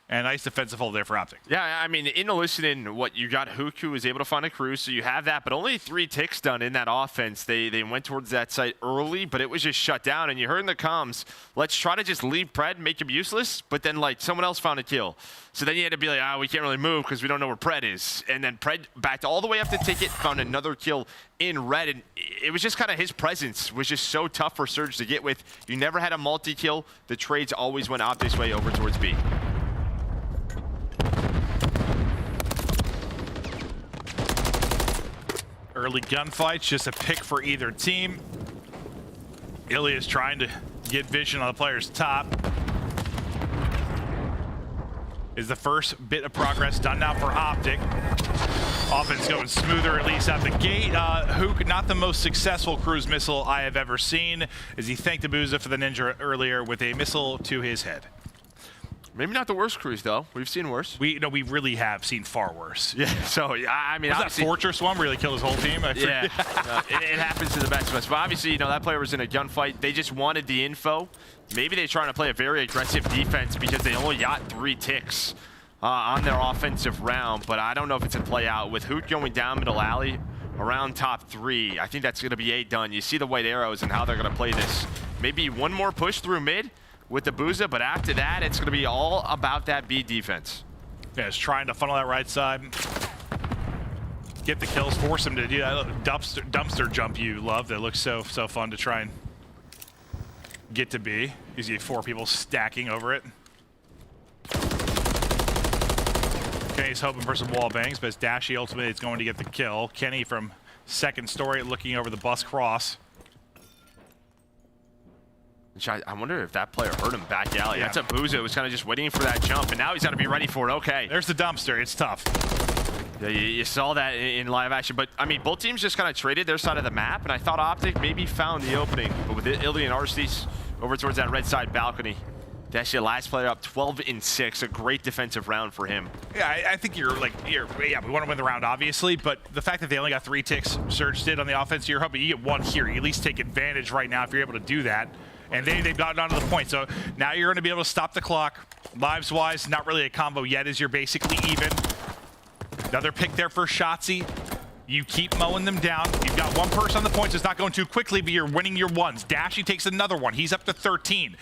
[SPEAKER 1] And nice defensive hold there for OpTic.
[SPEAKER 2] Yeah, I mean, in the listening, what you got, Huke, who was able to find a crew, so you have that, but only 3 ticks done in that offense. They went towards that site early, but it was just shut down. And you heard in the comms, let's try to just leave Pred, make him useless, but then, like, someone else found a kill. So then you had to be like, we can't really move because we don't know where Pred is. And then Pred backed all the way up the ticket, found another kill in red, and it was just kind of his presence was just so tough for Surge to get with. You never had a multi-kill. The trades always went OpTic's way over towards B.
[SPEAKER 1] Early gunfights, just a pick for either team. Illey is trying to get vision on the player's top. Is the first bit of progress done now for OpTic. Offense going smoother, at least out the gate. Huke, not the most successful cruise missile I have ever seen, as he thanked Abuzah for the ninja earlier with a missile to his head.
[SPEAKER 2] Maybe not the worst cruise, though. We've seen worse.
[SPEAKER 1] We really have seen far worse.
[SPEAKER 2] Yeah, so, I mean,
[SPEAKER 1] was that Fortress one where he killed his whole team?
[SPEAKER 2] Yeah, it happens to the best of us. But obviously, you know, that player was in a gunfight. They just wanted the info. Maybe they're trying to play a very aggressive defense because they only got 3 ticks on their offensive round. But I don't know if it's a play out. With Huke going down middle alley around top 3, I think that's going to be 8 done. You see the white arrows and how they're going to play this. Maybe one more push through mid with Abuzah, but after that, it's going to be all about that B defense.
[SPEAKER 1] Yeah, it's trying to funnel that right side. Get the kills, force him to do that dumpster jump you love. That looks so fun to try and get to B. You see 4 people stacking over it. Kenny's hoping for some wall bangs, but it's Dashy ultimately is going to get the kill. Kenny from second story looking over the bus cross.
[SPEAKER 2] I wonder if that player hurt him back alley.
[SPEAKER 1] Yeah.
[SPEAKER 2] That's Abuzah was kind of just waiting for that jump, and now he's got to be ready for it. Okay.
[SPEAKER 1] There's the dumpster. It's tough.
[SPEAKER 2] Yeah, you saw that in live action, but I mean, both teams just kind of traded their side of the map, and I thought OpTic maybe found the opening, but with Illey and Arcitys over towards that red side balcony. Dashy, last player up 12-6, a great defensive round for him.
[SPEAKER 1] Yeah, I think yeah, we want to win the round, obviously, but the fact that they only got 3 ticks, Surge did on the offense, you're hoping you get 1 here. You at least take advantage right now if you're able to do that. And they've gotten onto the point, so now you're going to be able to stop the clock. Lives-wise, not really a combo yet, as you're basically even. Another pick there for Shotzzy. You keep mowing them down. You've got 1 person on the points. It's not going too quickly, but you're winning your ones. Dashy takes another one. He's up to 13.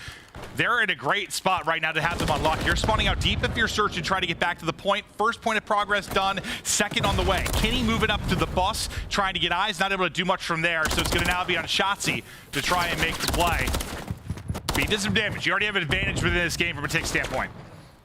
[SPEAKER 1] They're in a great spot right now to have them unlocked. You're spawning out deep if you're searching, trying to get back to the point. First point of progress done. Second on the way. Kenny moving up to the bus, trying to get eyes. Not able to do much from there, so it's going to now be on Shotzzy to try and make the play. But he did some damage. You already have an advantage within this game from a tick standpoint.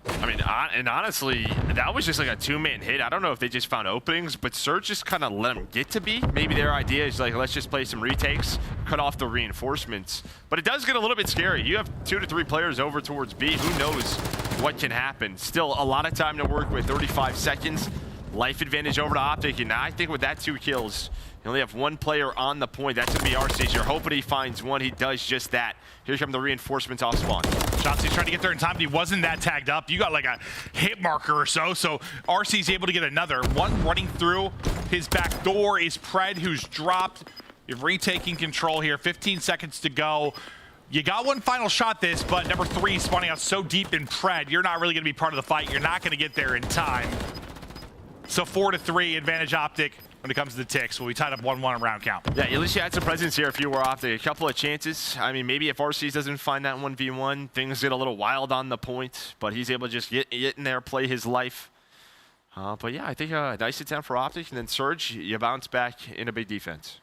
[SPEAKER 2] I mean, and honestly, that was just like a 2-man hit. I don't know if they just found openings, but Surge just kind of let them get to B. Maybe their idea is like, let's just play some retakes, cut off the reinforcements. But it does get a little bit scary. You have 2 to 3 players over towards B. Who knows what can happen? Still a lot of time to work with, 35 seconds. Life advantage over to OpTic, and I think with that 2 kills, you only have 1 player on the point. That's going to be Arcitys. You're hoping he finds 1. He does just that. Here come the reinforcements off spawn.
[SPEAKER 1] Shotzzy's trying to get there in time, but he wasn't that tagged up. You got like a hit marker or so RC's able to get another. 1 running through his back door is Pred, who's dropped. You're retaking control here. 15 seconds to go. You got 1 final shot this, but number 3 spawning out so deep in Pred, you're not really going to be part of the fight. You're not going to get there in time. So 4 to 3, advantage OpTic when it comes to the ticks. We'll be tied up 1-1 round count.
[SPEAKER 2] Yeah, at least you had some presence here if you were OpTic. A couple of chances. I mean, maybe if RC's doesn't find that 1v1, things get a little wild on the point, but he's able to just get in there, play his life. But yeah, I think a nice attempt for OpTic, and then Surge, you bounce back in a big defense.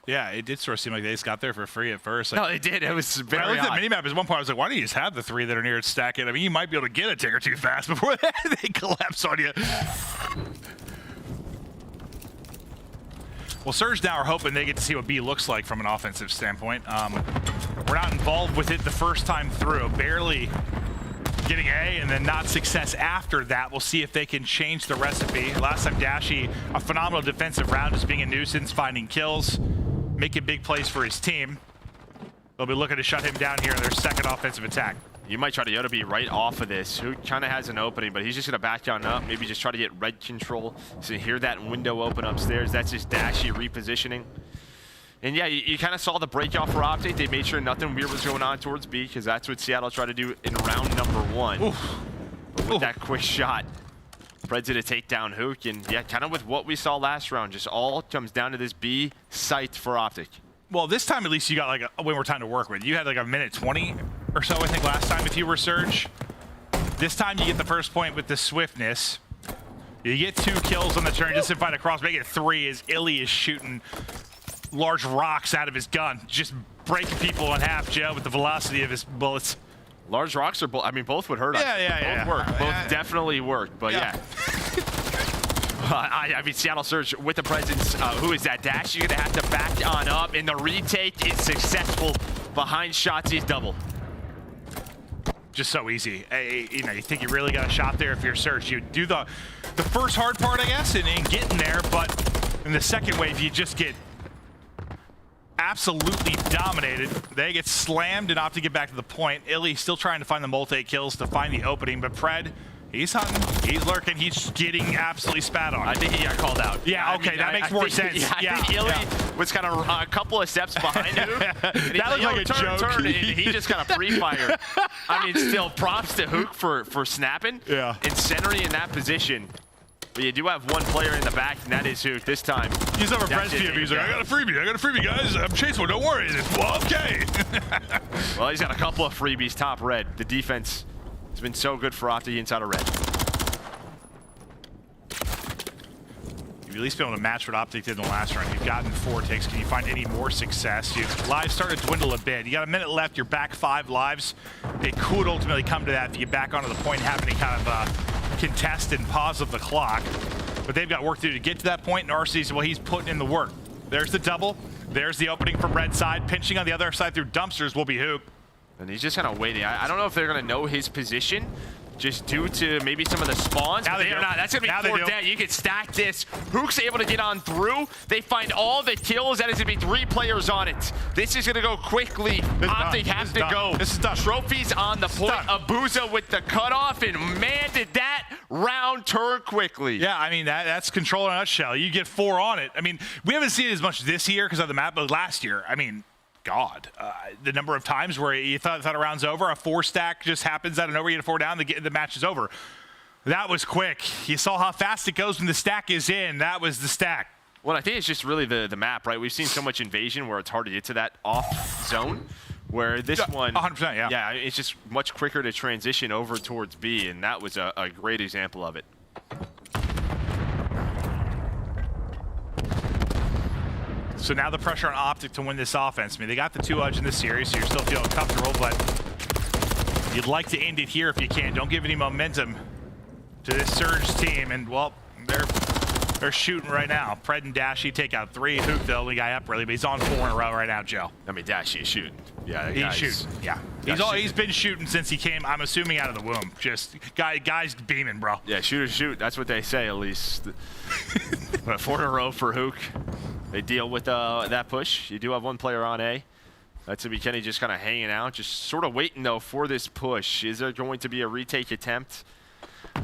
[SPEAKER 1] Yeah, it did sort of seem like they just got there for free at first.
[SPEAKER 2] No, they did. It was very
[SPEAKER 1] When I looked
[SPEAKER 2] odd.
[SPEAKER 1] at the minimap at one point, I was like, why don't you just have the 3 that are near it stack it? I mean, you might be able to get a tick or 2 fast before they collapse on you. Well, Surge now are hoping they get to see what B looks like from an offensive standpoint. We're not involved with it the first time through. Barely getting A and then not success after that. We'll see if they can change the recipe. Last time Dashy, a phenomenal defensive round, just being a nuisance, finding kills, making big plays for his team. They'll be looking to shut him down here in their second offensive attack.
[SPEAKER 2] You might try to Yoda be right off of this. Who kind of has an opening, but he's just gonna back down up. Maybe just try to get red control. So you hear that window open upstairs. That's just Dashy repositioning. And yeah, you kind of saw the break off for OpTic. They made sure nothing weird was going on towards B, because that's what Seattle tried to do in round number 1.
[SPEAKER 1] Oof.
[SPEAKER 2] But with that quick shot, Fred's gonna take down Huke. And yeah, kind of with what we saw last round, just all comes down to this B site for OpTic.
[SPEAKER 1] Well, this time at least you got like a way more time to work with. You had like a minute 20 or so, I think, last time if you were Surge. This time you get the first point with the swiftness. You get 2 kills on the turn just to find a cross. Make it 3 as Illey is shooting large rocks out of his gun, just breaking people in half, Joe, with the velocity of his bullets.
[SPEAKER 2] Large rocks are, I mean, both would hurt us.
[SPEAKER 1] Yeah.
[SPEAKER 2] Both work. Both definitely work, but yeah. I mean, Seattle Surge with the presence. Who is that? Dash, you're going to have to back on up, and the retake is successful behind Shotzzy's double.
[SPEAKER 1] Just so easy. You know, you think you really got a shot there if you're Surge. You do the first hard part, I guess, and getting there, but in the second wave, you just get absolutely dominated. They get slammed and opt to get back to the point. Illey still trying to find the multi-kills to find the opening, but Pred, he's hunting, he's lurking, he's getting absolutely spat on.
[SPEAKER 2] I think he got called out.
[SPEAKER 1] Yeah, okay, that makes more sense.
[SPEAKER 2] I think Illey was kind of a couple of steps behind him.
[SPEAKER 1] That looked like a joke.
[SPEAKER 2] And he just got a pre-fire. I mean, still props to Huke for snapping and centering in that position. But you do have one player in the back, and that is Huke this time.
[SPEAKER 1] He's over Pred's POV. He's like, I got a freebie, guys. I'm chasing one, don't worry. Well, okay.
[SPEAKER 2] Well, he's got a couple of freebies top red. The defense has been so good for OpTic inside of red. You've
[SPEAKER 1] at least been able to match what OpTic did in the last round. You've gotten 4 takes. Can you find any more success? Your lives started to dwindle a bit. You got a minute left. You're back 5 lives. It could ultimately come to that if you get back onto the point and have any kind of contest and pause of the clock. But they've got work to do to get to that point, and Arcitys, well, he's putting in the work. There's the double. There's the opening from red side. Pinching on the other side through dumpsters will be Huke.
[SPEAKER 2] And he's just kind of waiting. I don't know if they're going to know his position, just due to maybe some of the spawns.
[SPEAKER 1] Now they
[SPEAKER 2] are
[SPEAKER 1] do.
[SPEAKER 2] not. That's going to be 4 dead. You can stack this. Huke's able to get on through. They find all the kills. That is going to be 3 players on it. This is going to go quickly. OpTic has to go.
[SPEAKER 1] This is done.
[SPEAKER 2] Trophies on the point. Abuzah with the cutoff, and man, did that round turn quickly.
[SPEAKER 1] Yeah, I mean, that's control in a nutshell. You get 4 on it. I mean, we haven't seen it as much this year because of the map, but last year, I mean, God, the number of times where you thought a round's over, a 4 stack just happens out of nowhere, you get a 4 down, the match is over. That was quick. You saw how fast it goes when the stack is in. That was the stack.
[SPEAKER 2] Well, I think it's just really the map, right? We've seen so much invasion where it's hard to get to that off zone, where this one,
[SPEAKER 1] 100%, yeah.
[SPEAKER 2] Yeah, it's just much quicker to transition over towards B, and that was a great example of it.
[SPEAKER 1] So now the pressure on OpTic to win this offense. I mean, they got the 2 edge in this series, so you're still feeling comfortable, but you'd like to end it here if you can. Don't give any momentum to this Surge team, and, well, they're shooting right now. Pred and Dashy take out 3. Huke, the only guy up, really, but he's on 4 in a row right now, Joe.
[SPEAKER 2] I mean, Dashy is shooting. Yeah,
[SPEAKER 1] he's shooting. Yeah, he's been shooting since he came, I'm assuming, out of the womb. Just, guy's beaming, bro.
[SPEAKER 2] Yeah, shooters shoot. That's what they say, at least. But 4 in a row for Huke. They deal with that push. You do have 1 player on A. That's to be Kenny just kind of hanging out, just sort of waiting, though, for this push. Is there going to be a retake attempt?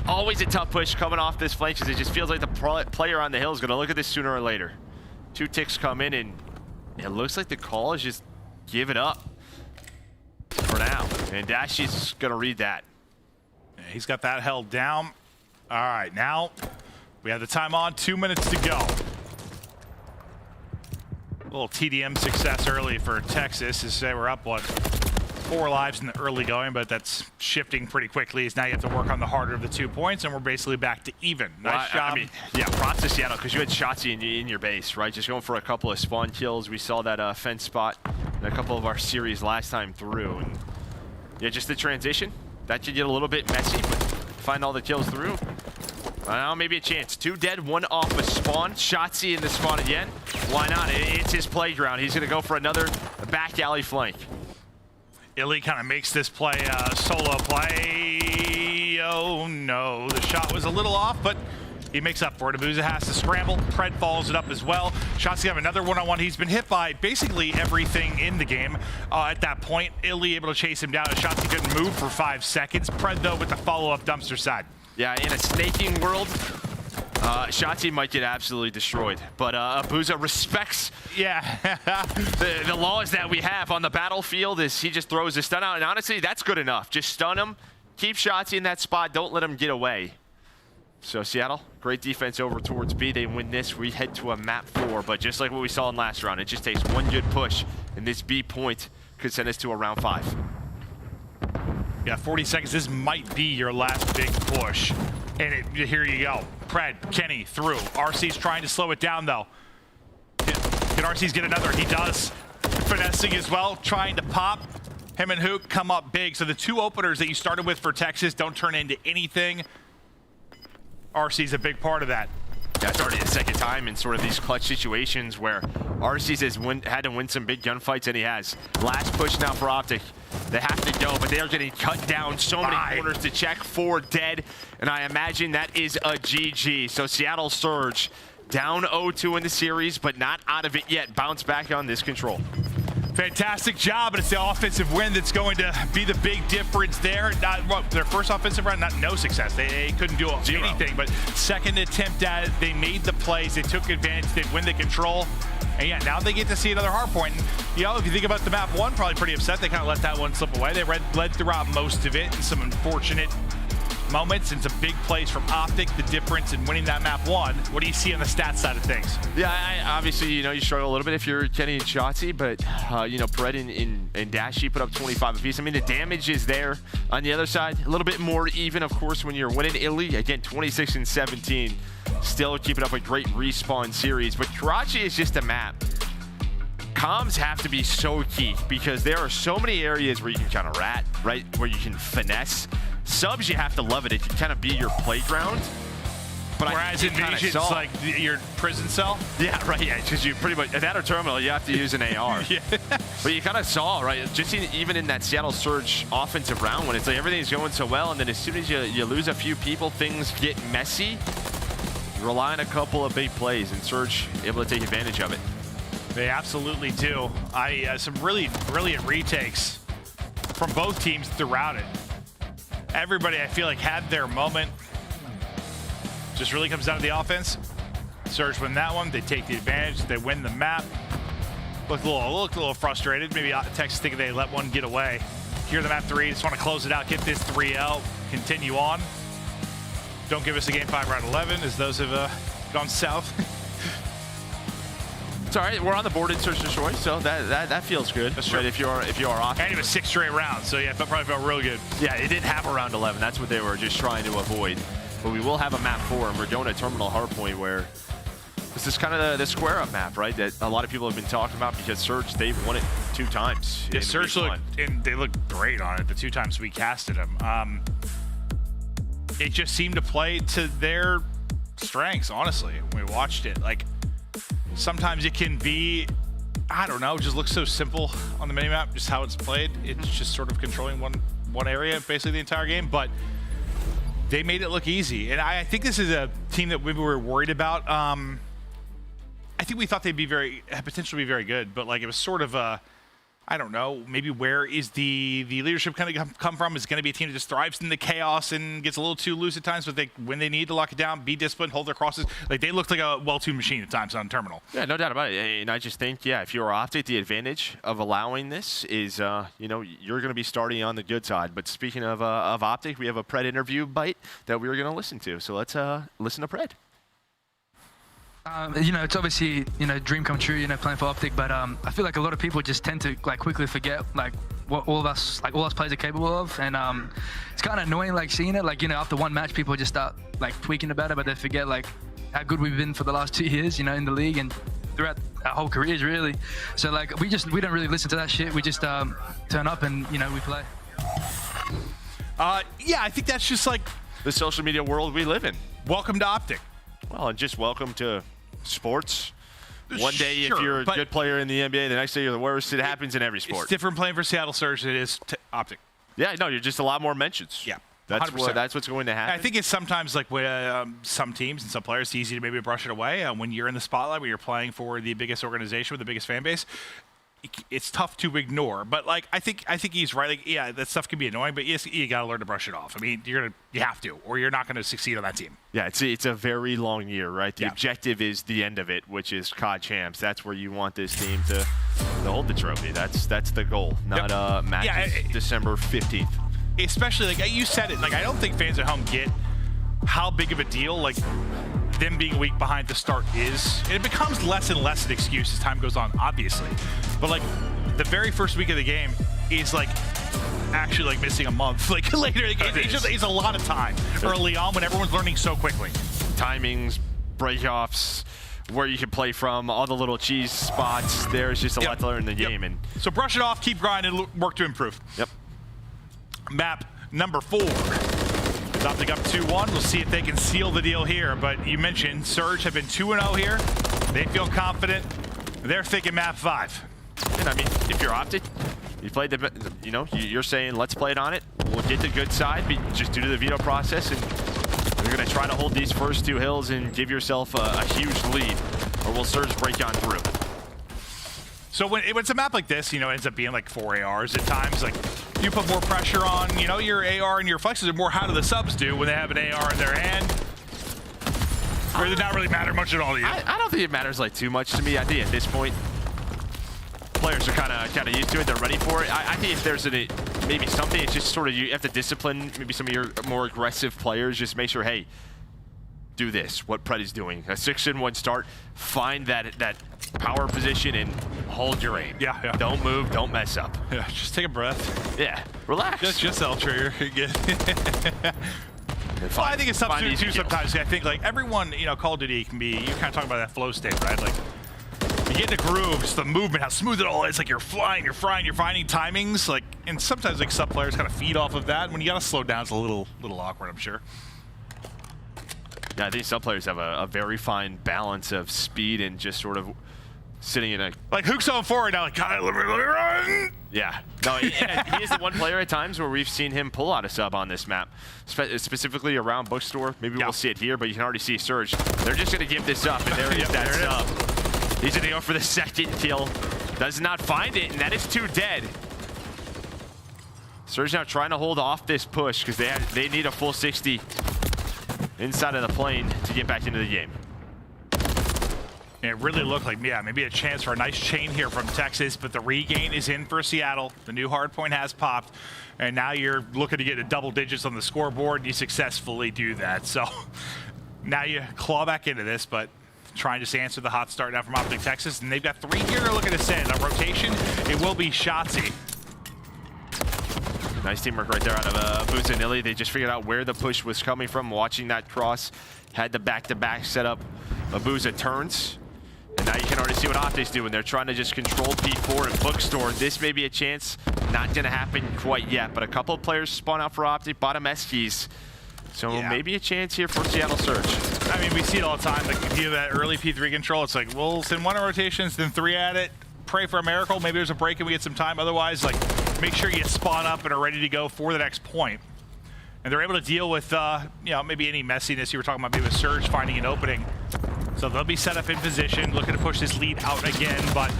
[SPEAKER 2] Always a tough push coming off this flank, because it just feels like the player on the hill is going to look at this sooner or later. 2 ticks come in, and it looks like the call is just give it up for now. And Dashy's going to read that.
[SPEAKER 1] Yeah, he's got that held down. All right, now we have the time on. 2 minutes to go. A little TDM success early for Texas. As say we're up, what, 4 lives in the early going, but that's shifting pretty quickly. As now you have to work on the harder of the 2 points, and we're basically back to even. Nice job.
[SPEAKER 2] I mean, yeah, props to Seattle, because you had Shotzzy in your base, right? Just going for a couple of spawn kills. We saw that fence spot in a couple of our series last time through. And yeah, just the transition. That could get a little bit messy, but find all the kills through. Now maybe a chance. 2 dead, 1 off a spawn. Shotzzy in the spawn again. Why not? It's his playground. He's going to go for another back alley flank.
[SPEAKER 1] Illey kind of makes this play a solo play. Oh no, the shot was a little off, but He makes up for it. Abuzah has to scramble. Pred follows it up as well. Shotzzy have another one-on-one. He's been hit by basically everything in the game at that point. Illey able to chase him down. Shotzzy couldn't move for 5 seconds. Pred, though, with the follow-up dumpster side.
[SPEAKER 2] Yeah, in a snaking world, Shotzzy might get absolutely destroyed. But Abuzah respects the laws that we have on the battlefield. Is he just throws the stun out. And honestly, that's good enough. Just stun him. Keep Shotzzy in that spot. Don't let him get away. So Seattle, great defense over towards B. They win this. We head to a map 4. But just like what we saw in last round, it just takes one good push. And this B point could send us to a round 5.
[SPEAKER 1] Yeah, 40 seconds. This might be your last big push. And here you go. Pred, Kenny through. RC's trying to slow it down, though. Can RC's get another? He does. Finessing as well, trying to pop. Him and Huke come up big. So the 2 openers that you started with for Texas don't turn into anything. RC's a big part of that.
[SPEAKER 2] That's already the second time in sort of these clutch situations where RC's has had to win some big gunfights, and he has. Last push now for OpTic. They have to go, but they are getting cut down. So many corners to check. 4 dead, and I imagine that is a GG. So Seattle Surge down 0-2 in the series, but not out of it yet. Bounce back on this control.
[SPEAKER 1] Fantastic job, but it's the offensive win that's going to be the big difference there. Not their first offensive round, no success. They couldn't do anything, but second attempt at it, they made the plays, they took advantage, they win the control. And yeah, now they get to see another hard point. And, you know, if you think about the map 1, probably pretty upset. They kind of let that one slip away. They led throughout most of it, and some unfortunate moments and some big plays from OpTic, the difference in winning that map 1. What do you see on the stats side of things?
[SPEAKER 2] Yeah, obviously, you know, you struggle a little bit if you're Kenny and Shotzzy, but, you know, Pred and Dashy put up 25 apiece. I mean, the damage is there on the other side. A little bit more even, of course, when you're winning Illey. Again, 26 and 17. Still keeping up a great respawn series. But Karachi is just a map. Comms have to be so key because there are so many areas where you can kind of rat, right? Where you can finesse. Subs, you have to love it. It can kind of be your playground. But
[SPEAKER 1] whereas Invasion's like your prison cell?
[SPEAKER 2] Yeah, right, yeah, because you pretty much, at that or terminal, you have to use an AR. Yeah. But you kind of saw, right, just even in that Seattle Surge offensive round when it's like everything's going so well, and then as soon as you lose a few people, things get messy. You rely on a couple of big plays, and Surge able to take advantage of it.
[SPEAKER 1] They absolutely do. Some really brilliant retakes from both teams throughout it. Everybody, I feel like, had their moment. Just really comes down to the offense. Surge win that one. They take the advantage. They win the map. Looked a little frustrated. Maybe Texas thinking they let one get away. Here the map 3. Just want to close it out, get this 3L, continue on. Don't give us a game 5 round 11, as those have gone south.
[SPEAKER 2] It's all right. We're on the board in Search and Destroy, so that feels good. That's right. If you are off.
[SPEAKER 1] And it was 6 straight rounds, so yeah, that probably felt real good.
[SPEAKER 2] Yeah, it didn't have a round 11. That's what they were just trying to avoid. But we will have a map 4, and we're going to Terminal Hardpoint, where this is kind of the square up map, right? That a lot of people have been talking about because Surge, they've won it 2 times.
[SPEAKER 1] Yeah, Surge looked, and they looked great on it the 2 times we casted them. It just seemed to play to their strengths, honestly, when we watched it. Like, sometimes it can be, I don't know, just looks so simple on the minimap, just how it's played. It's just sort of controlling one area basically the entire game, but they made it look easy. And I think this is a team that we were worried about. I think we thought they'd be potentially be very good, but like it was sort of a, I don't know, maybe where is the leadership kind of come from? Is it going to be a team that just thrives in the chaos and gets a little too loose at times, but when they need to lock it down, be disciplined, hold their crosses. Like, they looked like a well-tuned machine at times on Terminal.
[SPEAKER 2] Yeah, no doubt about it. And I just think, yeah, if you're OpTic, the advantage of allowing this is, you know, you're going to be starting on the good side. But speaking of OpTic, we have a Pred interview bite that we're going to listen to. So let's listen to Pred.
[SPEAKER 9] You know, it's obviously, you know, dream come true, you know, playing for OpTic, but I feel like a lot of people just tend to like quickly forget like what all us players are capable of, and it's kind of annoying like seeing it, like, you know, after one match people just start like tweaking about it, but they forget like how good we've been for the last 2 years, you know, in the league and throughout our whole careers really. So like we don't really listen to that shit. We just turn up and, you know, we play.
[SPEAKER 1] Yeah, I think that's just like
[SPEAKER 2] the social media world we live in.
[SPEAKER 1] Welcome to OpTic.
[SPEAKER 2] Well, and just welcome to sports. One day,
[SPEAKER 1] Sure,
[SPEAKER 2] if you're a good player in the NBA, the next day you're the worst. It happens in every sport.
[SPEAKER 1] It's different playing for Seattle Surge than it is OpTic.
[SPEAKER 2] Yeah, no, you're just a lot more mentions.
[SPEAKER 1] Yeah.
[SPEAKER 2] That's
[SPEAKER 1] 100%.
[SPEAKER 2] that's what's going to happen.
[SPEAKER 1] I think it's sometimes like with some teams and some players, it's easy to maybe brush it away. When you're in the spotlight, when you're playing for the biggest organization with the biggest fan base, it's tough to ignore. But like I think he's right. Like, yeah, that stuff can be annoying, but you gotta learn to brush it off. I mean, you have to, or you're not gonna succeed on that team.
[SPEAKER 2] Yeah, it's a very long year, right? The
[SPEAKER 1] Yeah.
[SPEAKER 2] objective is the end of it, which is COD champs. That's where you want this team to hold the trophy. That's the goal, not matches December 15th.
[SPEAKER 1] Especially like you said it. Like I don't think fans at home get how big of a deal like them being a week behind the start is. And it becomes less and less an excuse as time goes on, obviously. But like the very first week of the game is like actually like missing a month. Like later in the game, it's a lot of time early on when everyone's learning so quickly.
[SPEAKER 2] Timings, breakoffs, where you can play from, all the little cheese spots. There's just a lot to learn in the game. And
[SPEAKER 1] so brush it off, keep grinding, work to improve.
[SPEAKER 2] Yep.
[SPEAKER 1] Map number 4. OpTic up 2-1. We'll see if they can seal the deal here. But you mentioned Surge have been 2-0 here. They feel confident. They're thinking map 5.
[SPEAKER 2] And I mean, if you're OpTic, you played the, you're saying let's play it on it. We'll get the good side, just due to the veto process, and you're gonna try to hold these first 2 hills and give yourself a huge lead, or will Surge break on through?
[SPEAKER 1] So when it's a map like this, it ends up being like 4 ARs at times. Like you put more pressure on, your AR and your flexes, and more how do the subs do when they have an AR in their hand? Or does it not really matter much at all to you?
[SPEAKER 2] I don't think it matters like too much to me. I think at this point, players are kind of used to it. They're ready for it. I think if there's maybe something, it's just sort of you have to discipline maybe some of your more aggressive players. Just make sure, hey, do this. What Pred is doing. A 6-in-1 start. Find that power position and hold your aim.
[SPEAKER 1] Yeah.
[SPEAKER 2] Don't move. Don't mess up.
[SPEAKER 1] Yeah, just take a breath.
[SPEAKER 2] Yeah. Relax.
[SPEAKER 1] Just L trigger. Well, I think it's tough too sometimes. I think like everyone, Call of Duty can be, you kind of talk about that flow state, right? Like you get in a groove, just the movement, how smooth it all is. Like you're flying, you're frying, you're finding timings. Like, and sometimes like sub players kind of feed off of that. When you got to slow down, it's a little awkward, I'm sure.
[SPEAKER 2] Yeah, I think some players have a very fine balance of speed and just sort of sitting in a...
[SPEAKER 1] Like Huke's on forward now, like, God, let me run!
[SPEAKER 2] Yeah. No, he is the one player at times where we've seen him pull out a sub on this map, specifically around Bookstore. Maybe we'll see it here, but you can already see Surge. They're just going to give this up, and there is that sub. He's going to go for the second kill. Does not find it, and that is 2 dead. Surge now trying to hold off this push because they need a full 60 inside of the plane to get back into the game.
[SPEAKER 1] And it really looked like, maybe a chance for a nice chain here from Texas, but the regain is in for Seattle. The new hardpoint has popped, and now you're looking to get to double digits on the scoreboard, and you successfully do that. So now you claw back into this, but trying to just answer the hot start now from OpTic Texas, and they've got 3 here looking to send. On rotation, it will be Shotzzy.
[SPEAKER 2] Nice teamwork right there out of Abuzah and Illey. They just figured out where the push was coming from, watching that cross. Had the back-to-back set up. Abuzah turns. And now you can already see what OpTic's doing. They're trying to just control P4 and Bookstore. This may be a chance. Not going to happen quite yet, but a couple of players spawn out for OpTic. Bottom S-keys. So maybe a chance here for Seattle Surge.
[SPEAKER 1] I mean, we see it all the time. Like, if you have that early P3 control, it's like, we'll send 1 rotations, then 3 at it. Pray for a miracle. Maybe there's a break and we get some time. Otherwise, like, make sure you spawn up and are ready to go for the next point. And they're able to deal with, maybe any messiness you were talking about, maybe with Surge finding an opening. So they'll be set up in position, looking to push this lead out again. But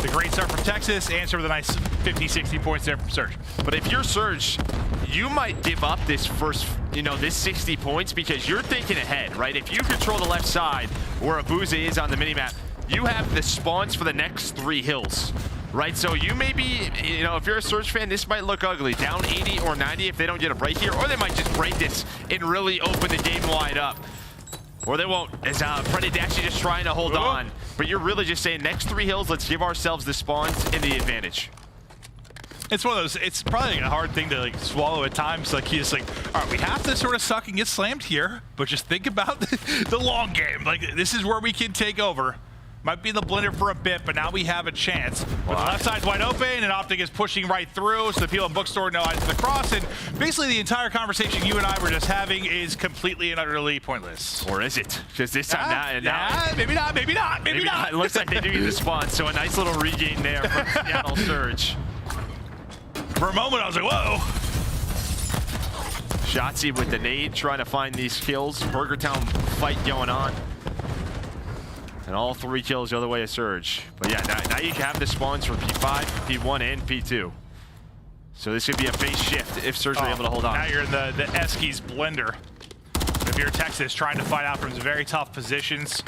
[SPEAKER 1] the great start from Texas, answer with a nice 50, 60 points there from Surge.
[SPEAKER 2] But if you're Surge, you might give up this first, this 60 points because you're thinking ahead, right? If you control the left side where Abuzah is on the minimap, you have the spawns for the next 3 hills, right? So you may be, if you're a Surge fan, this might look ugly. Down 80 or 90 if they don't get a break here, or they might just break this and really open the game wide up. Or they won't, as Pred and Dashy just trying to hold on. But you're really just saying, next 3 hills, let's give ourselves the spawns and the advantage.
[SPEAKER 1] It's one of those, it's probably a hard thing to like swallow at times. Like, he's like, all right, we have to sort of suck and get slammed here, but just think about the long game. Like, this is where we can take over. Might be the blender for a bit, but now we have a chance. But the left side's wide open, and OpTic is pushing right through, so the people in Bookstore know it's the cross, and basically the entire conversation you and I were just having is completely and utterly pointless.
[SPEAKER 2] Or is it? Because this time,
[SPEAKER 1] maybe not.
[SPEAKER 2] It looks like they do get the spawn, so a nice little regain there from Seattle Surge.
[SPEAKER 1] For a moment, I was like, whoa.
[SPEAKER 2] Shotzzy with the nade trying to find these kills. Burger Town fight going on. And all 3 kills the other way of Surge. But yeah, now you can have the spawns for P5, P1, and P2. So this could be a phase shift if Surge are able to hold on.
[SPEAKER 1] Now you're in the Eskies blender. If you're Texas trying to fight out from some very tough positions,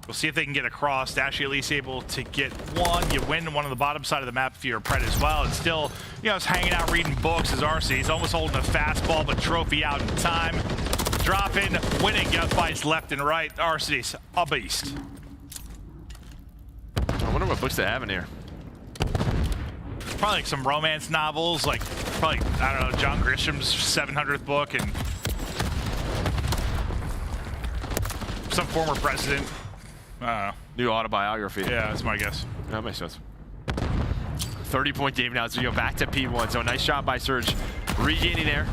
[SPEAKER 1] we'll see if they can get across. Dashy at least able to get one. You win one on the bottom side of the map if you're a Pred as well. And still, you know, it's hanging out reading books as RC. He's almost holding a fastball, but trophy out in time. Dropping, winning gunfights left and right. Arcitys, a beast.
[SPEAKER 2] I wonder what books they have in here.
[SPEAKER 1] Probably like some romance novels, like probably, I don't know, John Grisham's 700th book and some former president. I don't know.
[SPEAKER 2] New autobiography.
[SPEAKER 1] Yeah, that's my guess.
[SPEAKER 2] That makes sense. 30-point game now, so you go back to P1. So nice shot by Surge, regaining there.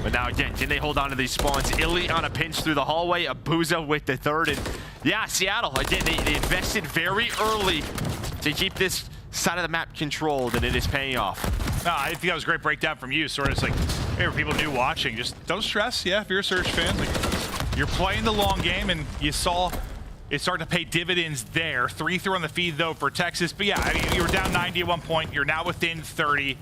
[SPEAKER 2] But now again, can they hold on to these spawns? Illey on a pinch through the hallway. Abuzah with the third. And yeah, Seattle, again, they invested very early to keep this side of the map controlled, and it is paying off.
[SPEAKER 1] No, I think that was a great breakdown from you. Sort of it's like, hey, for people new watching, just don't stress. Yeah, if you're a Surge fan, like, you're playing the long game, and you saw it start to pay dividends there. 3-3 on the feed, though, for Texas. But yeah, I mean, you were down 90 at one point. You're now within 30.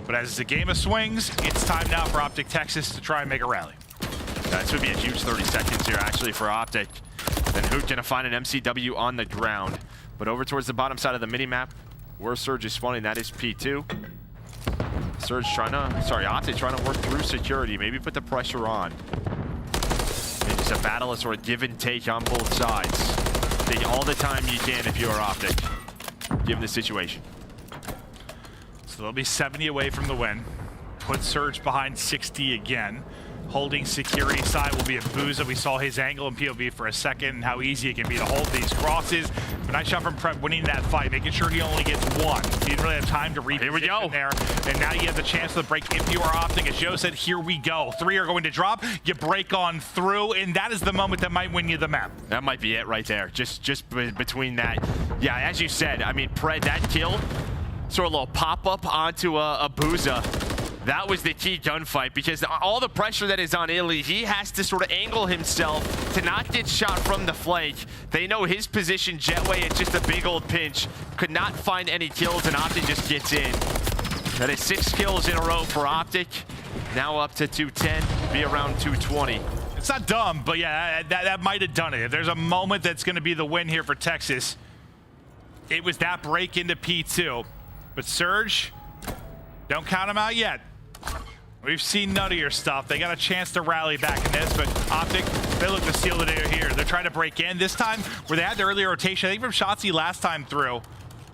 [SPEAKER 1] But as the game of swings, it's time now for OpTic Texas to try and make a rally.
[SPEAKER 2] This would be a huge 30 seconds here, actually, for OpTic. Then Huke gonna find an MCW on the ground. But over towards the bottom side of the mini-map, where Surge is spawning, that is P2. Surge OpTic trying to work through security, maybe put the pressure on. Maybe just a battle of sort of give and take on both sides. Take all the time you can if you are OpTic, given the situation.
[SPEAKER 1] So they'll be 70 away from the win. Put Surge behind 60 again. Holding security side will be Abuzah. We saw his angle in POV for a second and how easy it can be to hold these crosses. But nice shot from Prep winning that fight, making sure he only gets one. He didn't really have time to reposition
[SPEAKER 2] Here we go.
[SPEAKER 1] there. And now you have the chance to break if you are OpTic. As Joe said, here we go. 3 are going to drop. You break on through, and that is the moment that might win you the map.
[SPEAKER 2] That might be it right there. Just between that. Yeah, as you said, I mean, Pred, that kill, sort of a little pop-up onto Abuzah. That was the key gunfight, because all the pressure that is on Illey, he has to sort of angle himself to not get shot from the flank. They know his position jetway, it's just a big old pinch. Could not find any kills, and OpTic just gets in. That is 6 kills in a row for OpTic. Now up to 210, be around 220.
[SPEAKER 1] It's not dumb, but yeah, that might have done it. If there's a moment that's going to be the win here for Texas, it was that break into P2. But Surge, don't count them out yet. We've seen none of your stuff. They got a chance to rally back in this, but OpTic, they look to seal the day here. They're trying to break in. This time, where they had the earlier rotation, I think from Shotzzy last time through,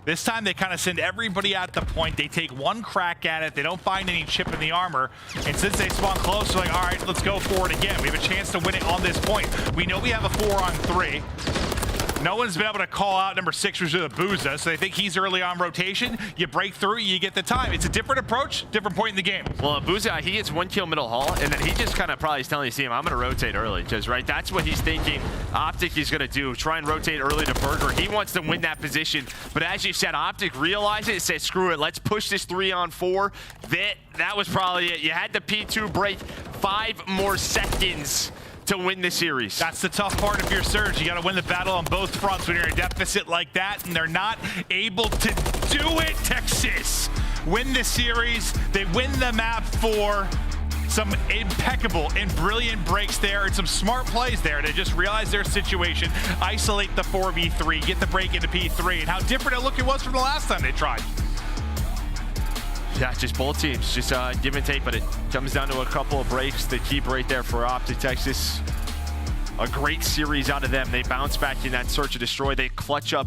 [SPEAKER 1] this time they kind of send everybody at the point. They take one crack at it. They don't find any chip in the armor. And since they spawn close, they're like, all right, let's go for it again. We have a chance to win it on this point. We know we have a 4-on-3. No one's been able to call out number 6, which is Abuzah, so they think he's early on rotation. You break through, you get the time. It's a different approach, different point in the game.
[SPEAKER 2] Well, Abuzah, he gets 1 kill middle hall, and then he just kind of probably is telling his team, I'm going to rotate early, because, right, that's what he's thinking OpTic is going to do, try and rotate early to Røkkr. He wants to win that position, but as you said, OpTic realized it, said, screw it, let's push this 3-on-4. That was probably it. You had the P2 break 5 more seconds to win the series.
[SPEAKER 1] That's the tough part if you're Surge. You got to win the battle on both fronts when you're in a deficit like that, and they're not able to do it. Texas win the series. They win the map for some impeccable and brilliant breaks there and some smart plays there to just realize their situation, isolate the 4v3, get the break into P3, and how different a look it was from the last time they tried.
[SPEAKER 2] Yeah, just both teams, just give and take, but it comes down to a couple of breaks. The key break there for OpTic Texas. A great series out of them. They bounce back in that search and destroy. They clutch up